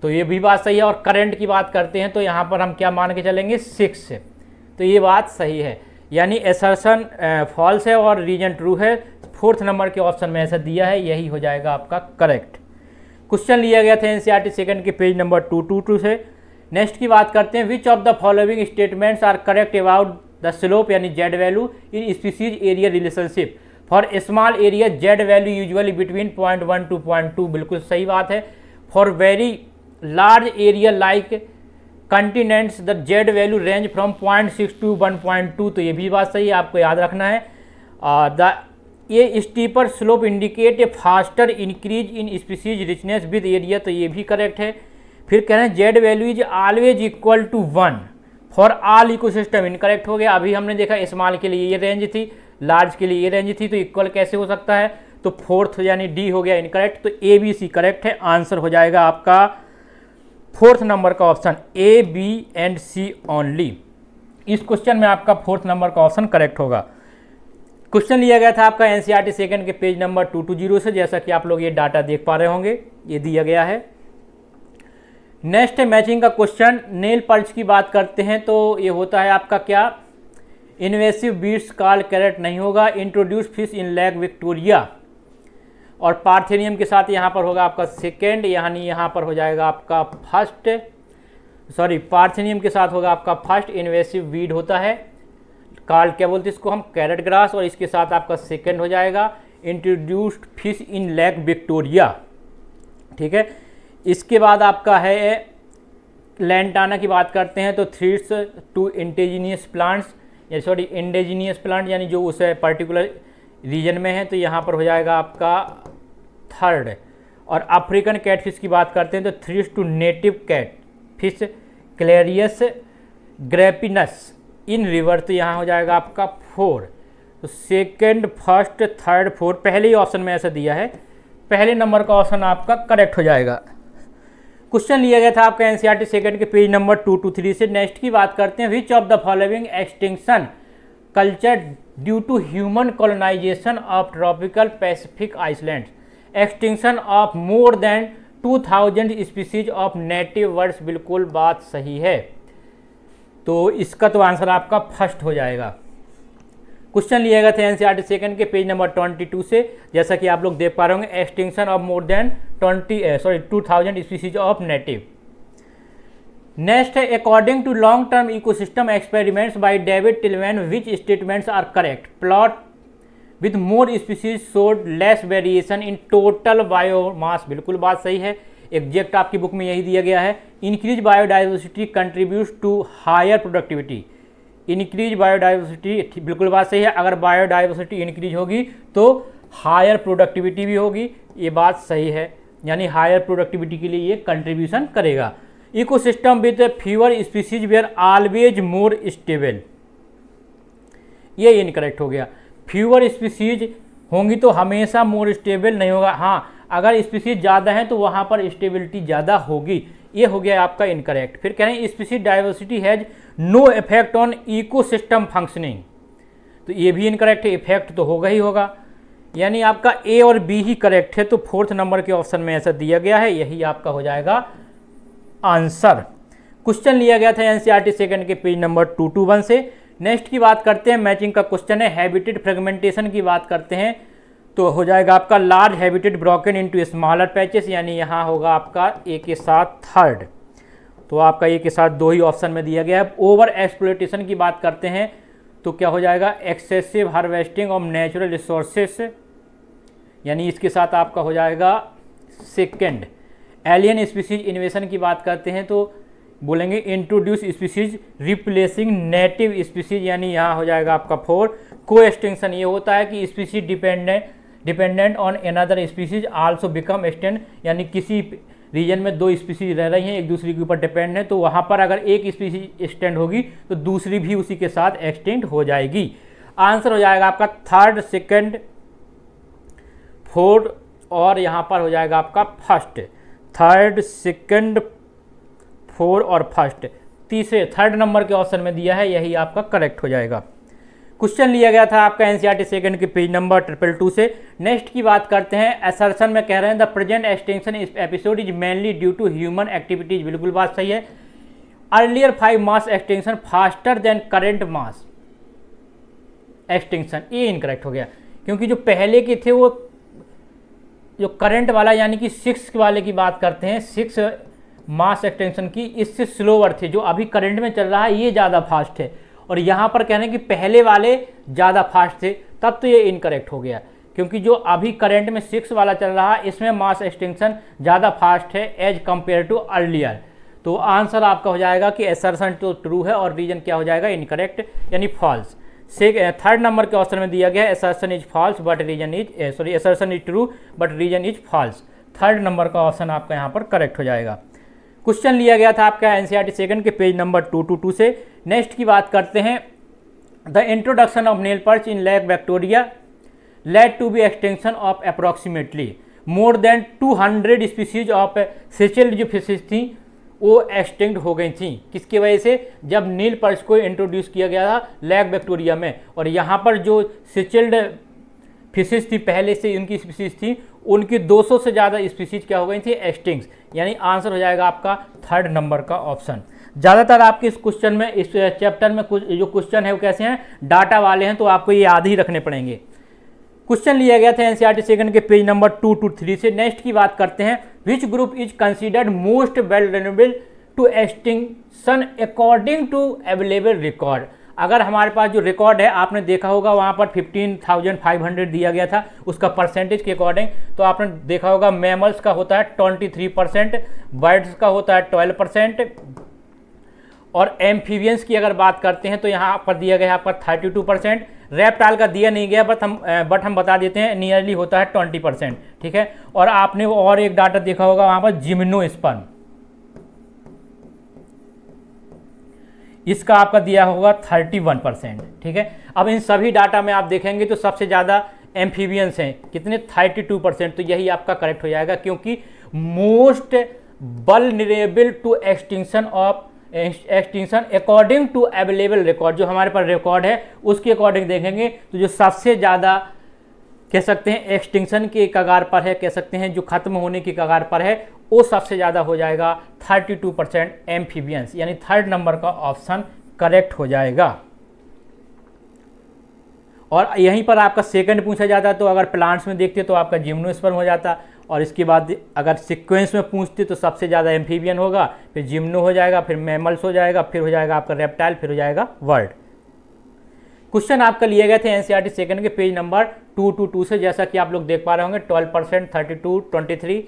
तो ये भी बात सही है। और करंट की बात करते हैं तो यहाँ पर हम क्या मान के चलेंगे? 6 है। तो ये बात सही है, यानी एसर्शन फॉल्स है और रीजन ट्रू है। फोर्थ नंबर के ऑप्शन में ऐसा दिया है, यही हो जाएगा आपका करेक्ट। क्वेश्चन लिया गया था एनसीईआरटी सेकंड के पेज नंबर 222 से। नेक्स्ट की बात करते हैं, which of the following statements are correct about the slope यानी Z value in species area relationship. For small area Z value usually between 0.1 to 0.2, बिल्कुल सही बात है। For very large area like continents the Z value range from 0.6 to 1.2, तो ये भी बात सही है, आपको याद रखना है। द ये steeper slope indicate a faster increase in species richness with area, तो ये भी करेक्ट है। फिर कह रहे हैं Z value is always equal to 1 for all ecosystem, incorrect हो गया। अभी हमने देखा स्मॉल के लिए ये रेंज थी, लार्ज के लिए ये रेंज थी, तो इक्वल कैसे हो सकता है? तो फोर्थ यानी डी हो गया इनकरेक्ट। तो ए, बी, सी करेक्ट है। आंसर हो जाएगा आपका फोर्थ नंबर का option A, B and C only. इस क्वेश्चन में आपका फोर्थ नंबर का ऑप्शन करेक्ट होगा। क्वेश्चन लिया गया था आपका एनसीईआरटी सेकंड के पेज नंबर 220 से, जैसा कि आप लोग ये डाटा देख पा रहे होंगे, ये दिया गया है। नेक्स्ट है मैचिंग का क्वेश्चन। नेल पर्च की बात करते हैं तो ये होता है आपका क्या? इन्वेसिव बीट्स कॉल कैरेट नहीं होगा। Introduce fish in lake Victoria. और पार्थेनियम के साथ यहाँ पर होगा आपका सेकेंड, यानी यहाँ पर हो जाएगा आपका फर्स्ट, सॉरी पार्थेनियम के साथ होगा आपका फर्स्ट। इन्वेसिव वीड होता है कॉल, क्या बोलते हैं इसको हम? Carrot grass. और इसके साथ आपका सेकेंड हो जाएगा introduced fish in lake Victoria, ठीक है। इसके बाद आपका है लैंटाना की बात करते हैं तो थ्रिड्स टू इंडिजीनियस प्लांट्स, या सॉरी इंडिजीनियस प्लांट यानी जो उस पर्टिकुलर रीजन में है, तो यहाँ पर हो जाएगा आपका थर्ड। और अफ्रीकन कैटफिश की बात करते हैं तो threats to native cat fish Clarias gariepinus in river, तो यहाँ हो जाएगा आपका 4। तो सेकेंड, फर्स्ट, थर्ड, फोर्थ पहले ही ऑप्शन में ऐसा दिया है, पहले नंबर का ऑप्शन आपका करेक्ट हो जाएगा। क्वेश्चन लिया गया था आपका एनसीईआरटी सेकंड के पेज नंबर 223 से। नेक्स्ट की बात करते हैं, which of the following extinction culture due to human colonization of tropical Pacific islands, extinction of more than 2000 species of native birds, बिल्कुल बात सही है। तो इसका तो आंसर आपका फर्स्ट हो जाएगा। क्वेश्चन लिया गया था एनसीईआरटी सेकंड के पेज नंबर 22 से, जैसा कि आप लोग देख पा रहे होंगे, extinction of more than 2000 species of native. Next है, according to long term ecosystem experiments by David Tilman which statements are correct? Plot with more species showed less variation in total biomass, बिल्कुल बात सही है, exact आपकी book में यही दिया गया है। Increase biodiversity contributes to higher productivity, increase biodiversity बिल्कुल बात सही है। अगर बायोडाइवर्सिटी इंक्रीज होगी तो हायर प्रोडक्टिविटी भी होगी, ये बात सही है, यानी हायर प्रोडक्टिविटी के लिए ये कंट्रीब्यूशन करेगा। Ecosystem with fewer species were always more stable, ये इनकरेक्ट हो गया। फ्यूअर स्पीसीज होंगी तो हमेशा मोर स्टेबल नहीं होगा, हाँ अगर स्पीसीज ज़्यादा है तो वहाँ पर स्टेबिलिटी ज़्यादा होगी, ये हो गया आपका इनकरेक्ट। फिर कह रहे हैं species diversity has no effect on ecosystem functioning, तो ये भी इनकरेक्ट है, इफेक्ट तो होगा ही होगा, यानी आपका ए और बी ही करेक्ट है। तो फोर्थ नंबर के ऑप्शन में ऐसा दिया गया है, यही आपका हो जाएगा आंसर। क्वेश्चन लिया गया था एनसीईआरटी सेकंड के पेज नंबर 221 से। नेक्स्ट की बात करते हैं, मैचिंग का क्वेश्चन है, हैबिटेट फ्रेगमेंटेशन की बात करते हैं तो हो जाएगा आपका large habitat broken into smaller patches, यानी यहाँ होगा आपका ए के साथ थर्ड। तो आपका ए के साथ 2 ही ऑप्शन में दिया गया है। ओवर एक्सप्लोइटेशन की बात करते हैं तो क्या हो जाएगा, excessive harvesting of natural resources, यानी इसके साथ आपका हो जाएगा सेकेंड। एलियन स्पीसीज इन्वेशन की बात करते हैं तो बोलेंगे introduce species replacing native species, यानी यहाँ हो जाएगा आपका 4। को एक्सटिंक्शन ये होता है कि species dependent on another species also become extend, यानी किसी रीजन में 2 स्पीसीज रह रही हैं, एक दूसरे के ऊपर डिपेंड है, तो वहाँ पर अगर एक स्पीसीज एक्सटेंड होगी तो दूसरी भी उसी के साथ एक्सटेंड हो जाएगी। आंसर हो जाएगा आपका थर्ड, सेकंड, फोर्थ और यहाँ पर हो जाएगा आपका फर्स्ट। थर्ड, सेकंड, फोर्थ और फर्स्ट, तीसरे थर्ड नंबर के ऑप्शन में दिया है, यही आपका करेक्ट हो जाएगा। क्वेश्चन लिया गया था आपका एनसीईआरटी सेकंड के पेज नंबर 222 से। नेक्स्ट की बात करते हैं, असर्शन में कह रहे हैं the present extension episode is mainly due to human activities, बिल्कुल बात सही है। Earlier 5 mass extension faster than current mass extension, ये इनकरेक्ट हो गया, क्योंकि जो पहले के थे वो जो करंट वाला यानी कि 6 वाले की बात करते हैं, 6 मास एक्सटेंशन की, इससे स्लोवर थे। जो अभी करंट में चल रहा है ये ज़्यादा फास्ट है, और यहाँ पर कह रहे हैं कि पहले वाले ज़्यादा फास्ट थे, तब तो ये इनकरेक्ट हो गया, क्योंकि जो अभी करंट में 6 वाला चल रहा है इसमें मास एक्सटेंशन ज़्यादा फास्ट है एज कंपेयर टू अर्लियर। तो आंसर आपका हो जाएगा कि असर्शन तो ट्रू है और रीजन क्या हो जाएगा, इनकरेक्ट यानी फॉल्स। थर्ड नंबर के ऑप्शन में दिया गया है assertion is false but reason is assertion is true but reason is false. Third number का ऑप्शन आपका यहाँ पर करेक्ट हो जाएगा। क्वेश्चन लिया गया था आपका एनसीईआरटी सेकंड के पेज नंबर 222 से। नेक्स्ट की बात करते हैं, the introduction of Nile perch in lake Victoria led to be extension of approximately more than 200 species of cichlid जो फिशेज थी वो एक्सटिंक्ट हो गई थी। किसकी वजह से, जब नील पर्च को इंट्रोड्यूस किया गया था लेक विक्टोरिया में, और यहाँ पर जो सेचेल्ड फिशेज थी पहले से उनकी स्पीसीज थी, उनकी 200 से ज़्यादा स्पीसीज क्या हो गई थी, एक्सटिंक्ट, यानी आंसर हो जाएगा आपका थर्ड नंबर का ऑप्शन। ज़्यादातर आपके इस क्वेश्चन में, इस चैप्टर में कुछ जो क्वेश्चन है वो कैसे हैं, डाटा वाले हैं, तो आपको ये याद ही रखने पड़ेंगे। क्वेश्चन लिया गया था एनसीईआरटी सेकंड के पेज नंबर 223 से। नेक्स्ट की बात करते हैं, which group is considered most vulnerable to extinction according to available record. अगर हमारे पास जो रिकॉर्ड है आपने देखा होगा वहाँ पर 15,500 दिया गया था उसका परसेंटेज के अकॉर्डिंग, तो आपने देखा होगा मैमल्स का होता है 23%, बर्ड्स का होता है 12%, और एम्फीबियंस की अगर बात करते हैं तो यहाँ पर दिया गया है आपका 32%। रेप्टाइल का दिया नहीं गया बट हम बता देते हैं नियरली होता है 20%, ठीक है। और आपने वो और एक डाटा देखा होगा वहाँ पर जिम्नोस्पर्म, इसका आपका दिया होगा 31%, ठीक है। अब इन सभी डाटा में आप देखेंगे तो सबसे ज़्यादा एम्फीबियंस हैं, कितने, 32%, तो यही आपका करेक्ट हो जाएगा, क्योंकि most vulnerable to extinction according to available record, जो हमारे पास रिकॉर्ड है उसके अकॉर्डिंग देखेंगे तो जो सबसे ज़्यादा कह सकते हैं एक्सटिंक्शन के कगार पर है, कह सकते हैं जो खत्म होने की कगार पर है, वो सबसे ज़्यादा हो जाएगा 32% एम्फीबियंस, यानी थर्ड नंबर का ऑप्शन करेक्ट हो जाएगा। और यहीं पर आपका सेकंड पूछा जाता तो अगर प्लांट्स में देखते तो आपका जिम्नोस्पर्म हो जाता, और इसके बाद अगर सीक्वेंस में पूछते तो सबसे ज़्यादा एम्फीबियन होगा, फिर जिम्नो हो जाएगा, फिर मैमल्स हो जाएगा, फिर हो जाएगा आपका रेप्टाइल, फिर हो जाएगा वर्ड। क्वेश्चन आपका लिए गए थे एनसीईआरटी सेकंड के पेज नंबर 222 से, जैसा कि आप लोग देख पा रहे होंगे 12%, 32, 23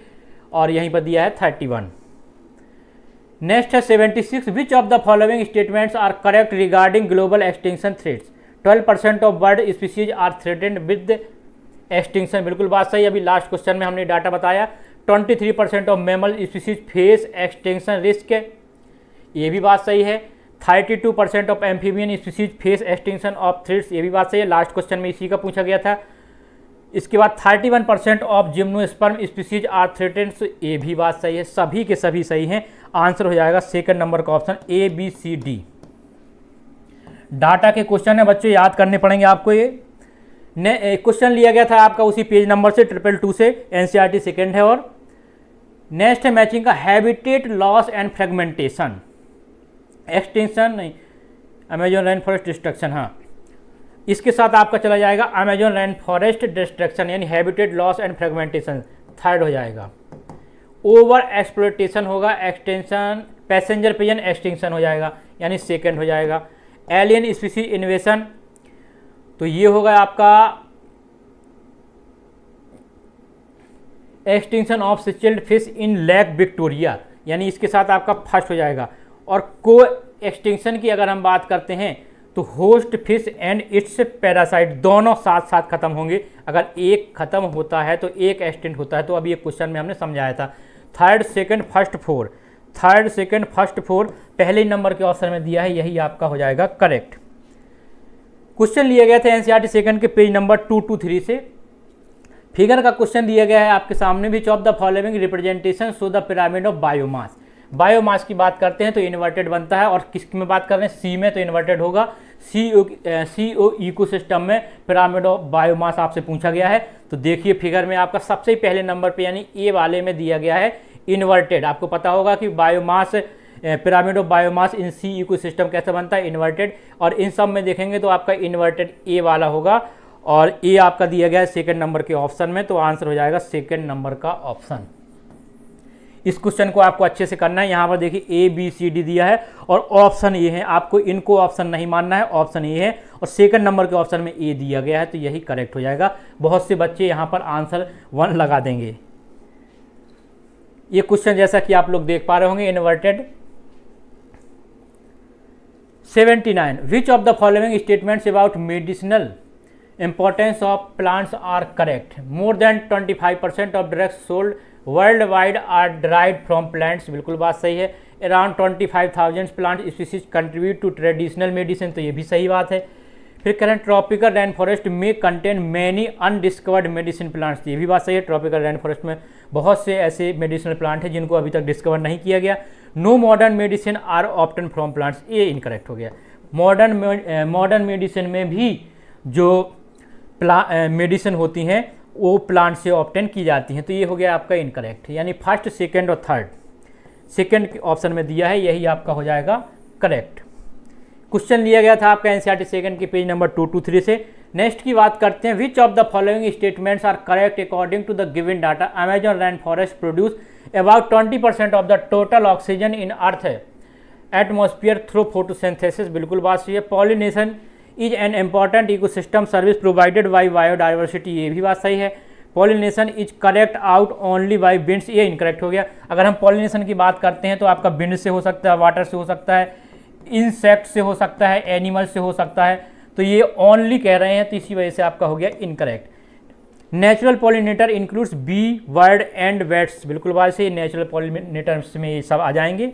और यहीं पर दिया है 31। नेक्स्ट है 76, which of the following statements are correct regarding global extinction threats. 12% of bird species are threatened with extinction, बिल्कुल बात सही। अभी लास्ट क्वेश्चन में हमने डाटा बताया 23% of mammal species face extinction risk, ये भी बात सही है। 32% of amphibian species face extinction of threats, ये भी बात सही है, लास्ट क्वेश्चन में इसी का पूछा गया था। इसके बाद 31% of gymnosperm species are threatened, ये भी बात सही है, सभी के सभी सही हैं। आंसर हो जाएगा सेकंड नंबर का ऑप्शन ABCD। डाटा के क्वेश्चन है बच्चों, याद करने पड़ेंगे आपको। ये क्वेश्चन लिया गया था आपका उसी पेज नंबर से 222 से, एनसीईआरटी सेकंड है। और नेक्स्ट है मैचिंग का habitat loss and fragmentation, extension नहीं, अमेजोन रेन फॉरेस्ट डिस्ट्रक्शन, हाँ। इसके साथ आपका चला जाएगा अमेजोन रेन फॉरेस्ट डिस्ट्रक्शन यानी habitat loss and fragmentation, third हो जाएगा। ओवर एक्सप्लोइटेशन होगा, एक्सटेंशन पैसेंजर पिजन एक्सटिंक्शन हो जाएगा यानी सेकंड हो जाएगा। एलियन स्पीसीज इन्वेशन, तो ये होगा आपका extinction of cichlid fish in lake Victoria, यानी इसके साथ आपका फर्स्ट हो जाएगा। और को एक्सटिंक्शन की अगर हम बात करते हैं तो host fish and it's parasite दोनों साथ साथ खत्म होंगे। अगर एक खत्म होता है तो एक एक्सटेंट होता है, तो अभी एक क्वेश्चन में हमने समझाया था। Third second first four, third second first four पहले नंबर के ऑप्शन में दिया है, यही आपका हो जाएगा करेक्ट। क्वेश्चन लिया गया था एनसीईआरटी सेकंड के पेज नंबर 223 से। फिगर का क्वेश्चन दिया गया है आपके सामने, विच of the following representation show the pyramid of biomass. Biomass की बात करते हैं तो इन्वर्टेड बनता है, और किस में बात कर रहे हैं, सी में, तो इन्वर्टेड होगा। सीओ इकोसिस्टम में पिरामिड ऑफ बायोमास आपसे पूछा गया है। तो देखिए फिगर में आपका सबसे पहले नंबर पे यानी ए वाले में दिया गया है इन्वर्टेड। आपको पता होगा कि biomass pyramid of biomass in sea ecosystem कैसे बनता है, इन्वर्टेड। और इन सब में देखेंगे तो आपका इन्वर्टेड ए वाला होगा, और ए आपका दिया गया है सेकंड नंबर के ऑप्शन में, तो आंसर हो जाएगा सेकंड नंबर का ऑप्शन। इस क्वेश्चन को आपको अच्छे से करना है। यहाँ पर देखिए ए बी सी डी दिया है और ऑप्शन ए है, आपको इनको ऑप्शन नहीं मानना है, ऑप्शन ए है और सेकंड नंबर के ऑप्शन में ए दिया गया है, तो यही करेक्ट हो जाएगा। बहुत से बच्चे यहाँ पर आंसर 1 लगा देंगे। ये क्वेश्चन जैसा कि आप लोग देख पा रहे होंगे inverted. 79 which of the following statements about medicinal importance of plants are correct. More than 25% of drugs sold worldwide are derived from plants, बिल्कुल बात सही है। Around 25,000 plant species contribute to traditional medicine, तो ये भी सही बात है। फिर करें ट्रॉपिकल रेन फॉरेस्ट में contain many undiscovered medicine plants, ये भी बात सही है। ट्रॉपिकल रेन फॉरेस्ट में बहुत से ऐसे मेडिसिनल प्लांट हैं जिनको अभी तक डिस्कवर नहीं किया गया। No modern medicine are obtain from plants, ये इनकरेक्ट हो गया। मॉडर्न मेडिसिन में भी जो मेडिसिन होती हैं वो प्लांट से ऑब्टेन की जाती हैं, तो ये हो गया आपका इनकरेक्ट। यानी फर्स्ट सेकंड और थर्ड, सेकंड ऑप्शन में दिया है, यही आपका हो जाएगा करेक्ट। क्वेश्चन लिया गया था आपका एनसीईआरटी सेकंड के पेज नंबर 223 से। नेक्स्ट की बात करते हैं, which of the following statements are correct according to the given data. Amazon rain forest produce about 20% of the total oxygen in earth atmosphere through photosynthesis, बिल्कुल बात सही है। Pollination is an important ecosystem service provided by biodiversity, ये भी बात सही है। Pollination is carried out only by winds, ये इनकरेक्ट हो गया। अगर हम पॉलिनेशन की बात करते हैं तो आपका विंड से हो सकता है, वाटर से हो सकता है, इंसेक्ट से हो सकता है, एनिमल से हो सकता है, तो ये ओनली कह रहे हैं, तो इसी वजह से आपका हो गया incorrect. Natural pollinator includes bee, bird and bats, बिल्कुल बात सही। नेचुरल पॉलिनेटर्स में ये सब आ जाएंगे।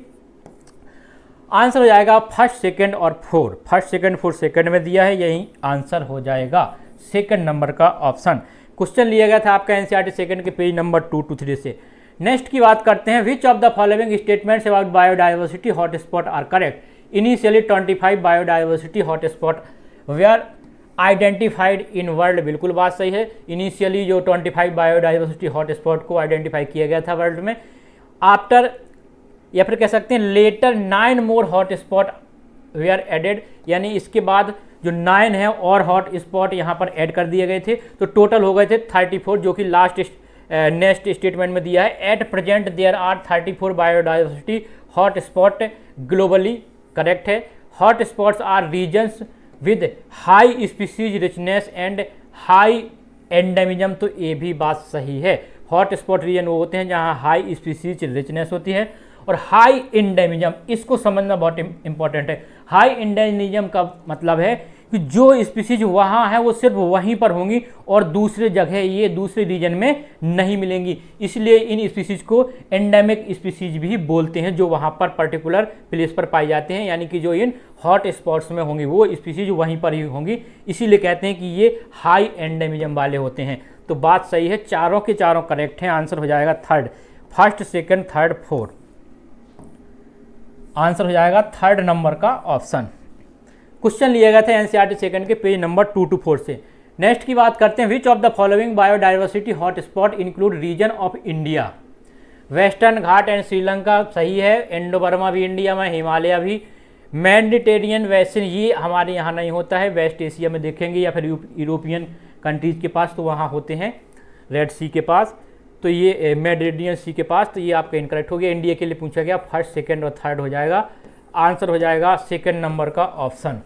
आंसर हो जाएगा फर्स्ट सेकंड और four, first second four second में दिया है, यही आंसर हो जाएगा सेकंड नंबर का ऑप्शन। क्वेश्चन लिया गया था आपका एनसीईआरटी सेकंड के पेज नंबर 223 से। नेक्स्ट की बात करते हैं, which of the following statements about biodiversity hotspot are correct. Initially 25 biodiversity hotspot were identified in world, बिल्कुल बात सही है। इनिशियली जो 25 बायोडाइवर्सिटी हॉटस्पॉट को आइडेंटिफाई किया गया था वर्ल्ड में, आफ्टर या फिर कह सकते हैं later 9 more hot spot were added, यानी इसके बाद जो 9 है और हॉट स्पॉट यहाँ पर ऐड कर दिए गए थे, तो टोटल हो गए थे 34, जो कि लास्ट नेक्स्ट स्टेटमेंट में दिया है। At present there are 34 biodiversity hot spot globally, correct है। Hot spots are regions with high species richness and high endemism, तो ये भी बात सही है। हॉट स्पॉट रीजन वो होते हैं जहाँ हाई स्पीसीज रिचनेस होती है और हाई इंडेमिज्म, इसको समझना बहुत इंपॉर्टेंट है। हाई इंडेमिज्म का मतलब है कि जो स्पीसीज वहाँ है वो सिर्फ वहीं पर होंगी और दूसरे जगह ये दूसरे रीजन में नहीं मिलेंगी, इसलिए इन स्पीसीज को एंडेमिक स्पीसीज भी बोलते हैं, जो वहाँ पर पर्टिकुलर प्लेस पर पाए जाते हैं, यानी कि जो इन हॉट स्पॉट्स में होंगी वो स्पीसीज वहीं पर ही होंगी, इसीलिए कहते हैं कि ये हाई एंडेमिज्म वाले होते हैं। तो बात सही है, चारों के चारों करेक्ट हैं। आंसर हो जाएगा third, first second third fourth, answer हो जाएगा थर्ड नंबर का ऑप्शन। क्वेश्चन लिया गया था एनसीईआरटी सेकंड के पेज नंबर 224 से। नेक्स्ट की बात करते हैं, which of the following biodiversity hotspot include region of India. Western Ghat and Sri Lanka सही है, इंडो बर्मा भी इंडिया में, हिमालय भी, मेडिटेरियन वैसे ये हमारे यहाँ नहीं होता है, वेस्ट एशिया में देखेंगे या फिर यूरोपियन कंट्रीज़ के पास तो वहाँ होते हैं, रेड सी के पास, तो ये मेडिटेरियन सी के पास, तो ये आपका इनकरेक्ट हो गया। इंडिया के लिए पूछा गया, फर्स्ट सेकंड और थर्ड हो जाएगा, आंसर हो जाएगा सेकंड नंबर का ऑप्शन।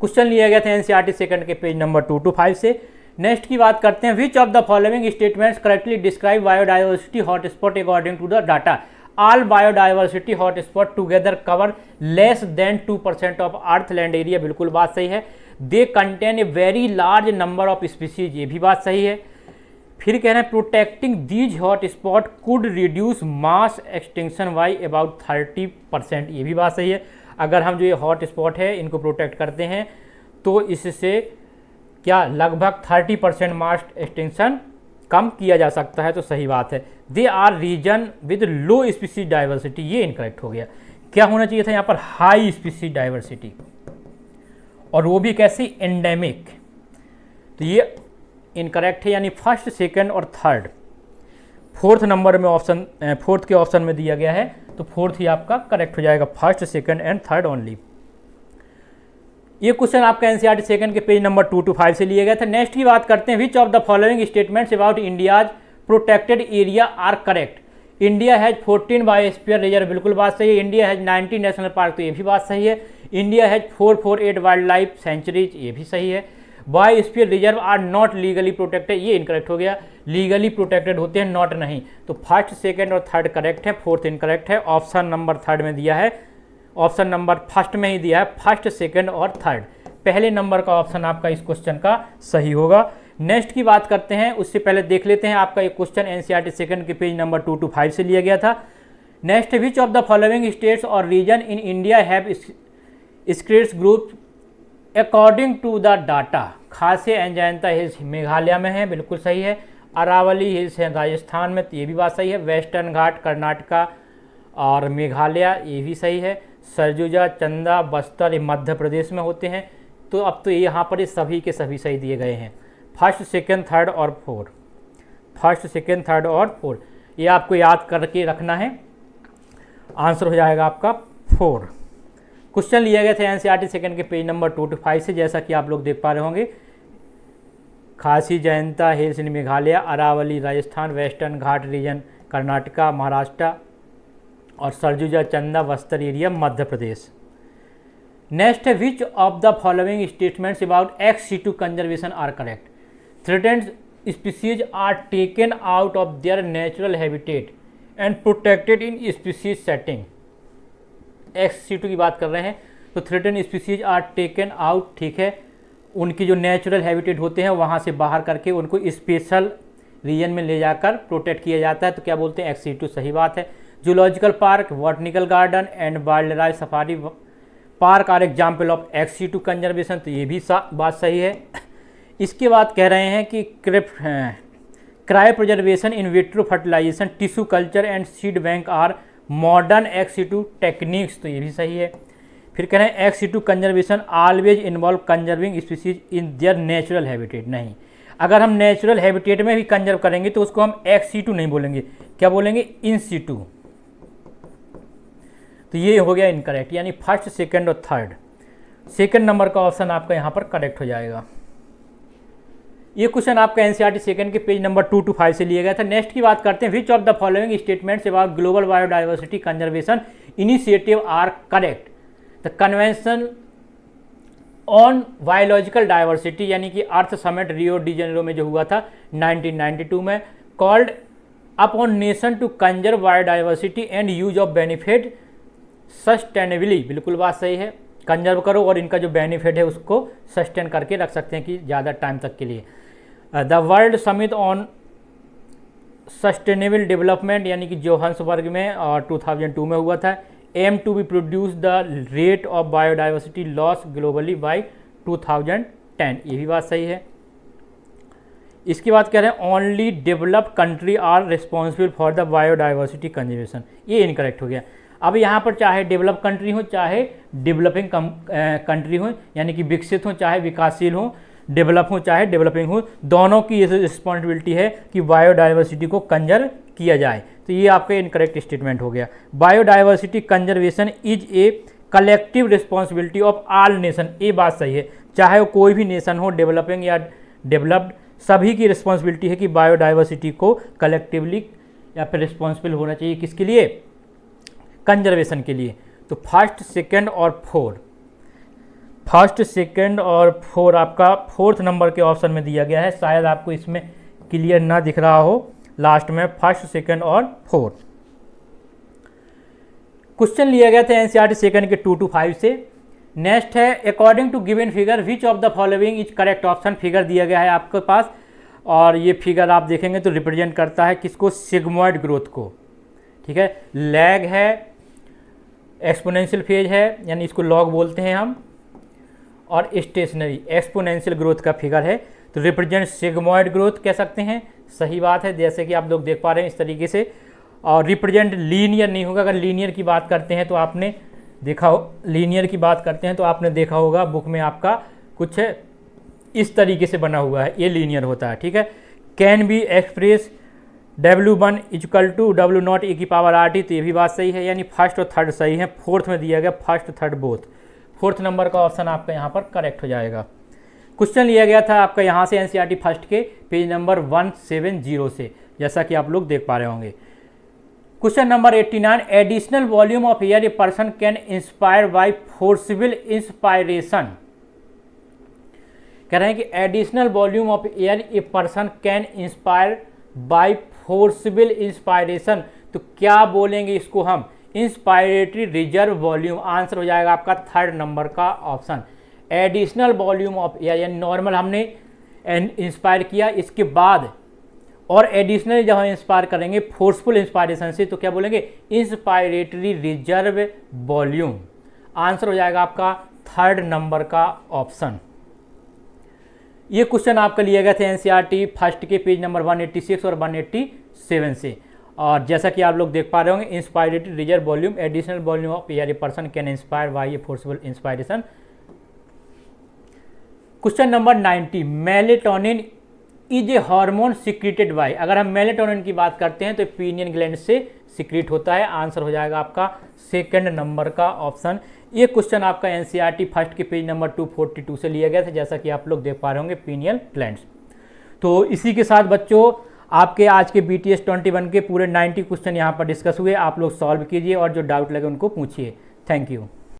क्वेश्चन लिया गया था एनसीईआरटी सेकंड के पेज नंबर 225 से। नेक्स्ट की बात करते हैं, which of the following statements correctly describe biodiversity hotspot according to the data. All biodiversity hotspot together cover less than 2% of earth land area, बिल्कुल बात सही है। They contain a very large number of species, ये भी बात सही है। फिर कह रहे हैं protecting these hot spot could reduce mass extinction by about 30%, ये भी बात सही है। अगर हम जो ये हॉट स्पॉट है इनको प्रोटेक्ट करते हैं तो इससे क्या लगभग 30% मास एक्सटिंक्शन कम किया जा सकता है, तो सही बात है। They are region with low species diversity, ये इनकरेक्ट हो गया। क्या होना चाहिए था यहाँ पर, हाई स्पीसीज डाइवर्सिटी, और वो भी कैसी, एंडेमिक, तो ये इनकरेक्ट है, यानी फर्स्ट सेकंड और थर्ड। फोर्थ नंबर में ऑप्शन, फोर्थ के ऑप्शन में दिया गया है, तो फोर्थ ही आपका करेक्ट हो जाएगा, first second and third only. ये क्वेश्चन आपका एनसीईआरटी सेकंड के पेज नंबर 225 से लिया गया था। नेक्स्ट की बात करते हैं, which of the following statements about India's protected area are correct. India has 14 biosphere reserve, बिल्कुल बात सही है। इंडिया हैज 90 नेशनल पार्क, तो ये भी बात सही है। India has 448 wildlife sanctuaries, ये भी सही है। Biosphere reserve are not legally protected, ये इनकरेक्ट हो गया। लीगली प्रोटेक्टेड होते हैं, नॉट नहीं, तो फर्स्ट सेकंड और थर्ड करेक्ट है, फोर्थ इनकरेक्ट है। ऑप्शन नंबर थर्ड में दिया है, ऑप्शन नंबर फर्स्ट में ही दिया है, फर्स्ट सेकंड और थर्ड। पहले नंबर का ऑप्शन आपका इस क्वेश्चन का सही होगा। नेक्स्ट की बात करते हैं, उससे पहले देख लेते हैं आपका एक क्वेश्चन एनसीईआरटी सेकंड के पेज नंबर 225 से लिया गया था। Next, which of the following states और रीजन इन इंडिया हैव स्क्रिट्स group according to the data. Khasi and Jaintia hills Meghalaya में है, बिल्कुल सही है। अरावली हिल्स है राजस्थान में, तो ये भी बात सही है। वेस्टर्न घाट कर्नाटका और मेघालय, ये भी सही है। सरजुजा, चंदा, बस्तर ये मध्य प्रदेश में होते हैं। तो अब तो यहाँ पर सभी के सभी सही दिए गए हैं, फर्स्ट सेकंड थर्ड और फोर्थ, फर्स्ट सेकंड थर्ड और फोर्थ, ये आपको याद करके रखना है। आंसर हो जाएगा आपका 4। क्वेश्चन लिया गया था एनसीईआरटी सेकंड के पेज नंबर 225 से, जैसा कि आप लोग देख पा रहे होंगे। Khasi Jaintia hills in Meghalaya, Aravalli Rajasthan, western Ghat region Karnataka Maharashtra और सरजुजा चंदा बस्तर एरिया मध्य प्रदेश। नेक्स्ट है, which of the following statements about XC2 conservation are correct. Threatened species are taken out of their natural habitat and protected in species setting. XC2 की बात कर रहे हैं, तो threatened species are taken out, ठीक है, उनकी जो नेचुरल हैबिटेट होते हैं वहाँ से बाहर करके उनको स्पेशल रीजन में ले जाकर प्रोटेक्ट किया जाता है, तो क्या बोलते हैं, XC2, सही बात है। Zoological park, botanical garden and wildlife safari park are example of XC2 conservation, तो ये भी बात सही है। इसके बाद कह रहे हैं कि cryopreservation, in vitro fertilization, tissue culture and seed bank are modern XC2 techniques, तो ये भी सही है। फिर कह रहे हैं XC2 conservation always involve conserving species in their natural habitat, नहीं, अगर हम नेचुरल हैबिटेट में भी कंजर्व करेंगे तो उसको हम XC2 नहीं बोलेंगे, क्या बोलेंगे, इन सीटू, तो ये हो गया इनकरेक्ट, यानी फर्स्ट सेकंड और थर्ड। सेकंड नंबर का ऑप्शन आपका यहाँ पर करेक्ट हो जाएगा। ये क्वेश्चन आपका एनसीईआरटी सेकंड के पेज नंबर 225 से लिया गया था। नेक्स्ट की बात करते हैं, which of the following statements about global biodiversity conservation initiative are correct. The convention on biological diversity, यानी कि earth summit Rio de Janeiro में जो हुआ था 1992 में, called upon nation to conserve biodiversity and use of benefit sustainably, बिल्कुल बात सही है, कंजर्व करो और इनका जो बेनिफिट है उसको सस्टेन करके रख सकते हैं कि ज़्यादा टाइम तक के लिए। The world summit on sustainable development, यानी कि जोहान्सबर्ग में और 2002 में हुआ था, aim to be produce the rate of biodiversity loss globally by 2010, ये भी बात सही है। इसके बाद कह रहे हैं only developed country are responsible for the biodiversity conservation, ये इनकरेक्ट हो गया। अब यहाँ पर चाहे डेवलप कंट्री हो चाहे डेवलपिंग कंट्री हो, यानी कि विकसित हो चाहे विकासशील हो, डेवलप हो चाहे डेवलपिंग हो, दोनों की ये रिस्पॉन्सिबिलिटी है कि बायोडाइवर्सिटी को कंजर्व किया जाए, तो ये आपका इनकरेक्ट स्टेटमेंट हो गया। Biodiversity conservation is a collective responsibility of all nation. ये बात सही है, चाहे वो कोई भी नेशन हो, डेवलपिंग या डेवलप्ड, सभी की रिस्पॉन्सिबिलिटी है कि बायोडाइवर्सिटी को कलेक्टिवली या फिर रिस्पॉन्सिबल होना चाहिए। किसके लिए? कंजर्वेशन के लिए। तो फर्स्ट, सेकंड और फोर्थ, फर्स्ट, सेकंड और फोर्थ आपका फोर्थ नंबर के ऑप्शन में दिया गया है। शायद आपको इसमें क्लियर ना दिख रहा हो, लास्ट में फर्स्ट, सेकंड और फोर्थ। क्वेश्चन लिया गया था एनसीईआरटी सेकंड के 2 to 5 से। नेक्स्ट है, according to given figure which of the following is correct option. Figure दिया गया है आपके पास, और ये फिगर आप देखेंगे तो रिप्रेजेंट करता है किसको? सिग्मॉइड ग्रोथ को। ठीक है, लैग है, एक्सपोनेंशियल फेज है, यानी इसको लॉग बोलते हैं हम, और स्टेशनरी एक्सपोनेंशियल ग्रोथ का फिगर है। तो रिप्रेजेंट सिग्मॉइड ग्रोथ कह सकते हैं, सही बात है, जैसे कि आप लोग देख पा रहे हैं इस तरीके से। और रिप्रेजेंट लीनियर नहीं होगा। अगर लीनियर की बात करते हैं तो आपने देखा हो, लीनियर की बात करते हैं तो आपने देखा होगा बुक में आपका कुछ इस तरीके से बना हुआ है, ये लीनियर होता है। ठीक है, can be express W1 equal to W0 e की पावर RT, तो ये भी बात सही है, यानी फर्स्ट और थर्ड सही है। फोर्थ में दिया गया first third both, fourth number का ऑप्शन आपका यहाँ पर करेक्ट हो जाएगा। क्वेश्चन लिया गया था आपका यहाँ से एनसीईआरटी फर्स्ट के पेज नंबर 170 से, जैसा कि आप लोग देख पा रहे होंगे। Question number 89, additional volume of air a person can inspire by forcible inspiration. कह रहे हैं कि additional volume of air a person can inspire by forcible inspiration. तो क्या बोलेंगे इसको हम? Inspiratory reserve volume. आंसर हो जाएगा आपका थर्ड नंबर का option. Additional volume of air, यानी नॉर्मल हमने इंस्पायर किया, इसके बाद और एडिशनल जब हम इंस्पायर करेंगे फोर्सफुल इंस्पायरेशन से, तो क्या बोलेंगे? Inspiratory reserve volume. आंसर हो जाएगा आपका थर्ड नंबर का ऑप्शन। ये क्वेश्चन आपका लिया गया था एनसीईआरटी फर्स्ट के पेज नंबर 186 और 187 से, और जैसा कि आप लोग देख पा रहे होंगे, inspiratory reserve volume, additional volume of air a person can inspire by a forceful inspiration. Question number 90, melatonin is a hormone secreted by. अगर हम मेलेटोनिन की बात करते हैं तो पीनियन ग्लैंड से सिक्रीट होता है। आंसर हो जाएगा आपका सेकंड नंबर का ऑप्शन। ये क्वेश्चन आपका एनसीईआरटी फर्स्ट के पेज नंबर 242 से लिया गया था, जैसा कि आप लोग देख पा रहे होंगे, पीनियन ग्लैंड्स। तो इसी के साथ बच्चों आपके आज के BTS 21 के पूरे 90 क्वेश्चन यहाँ पर डिस्कस हुए। आप लोग सॉल्व कीजिए और जो डाउट लगे उनको पूछिए। Thank you.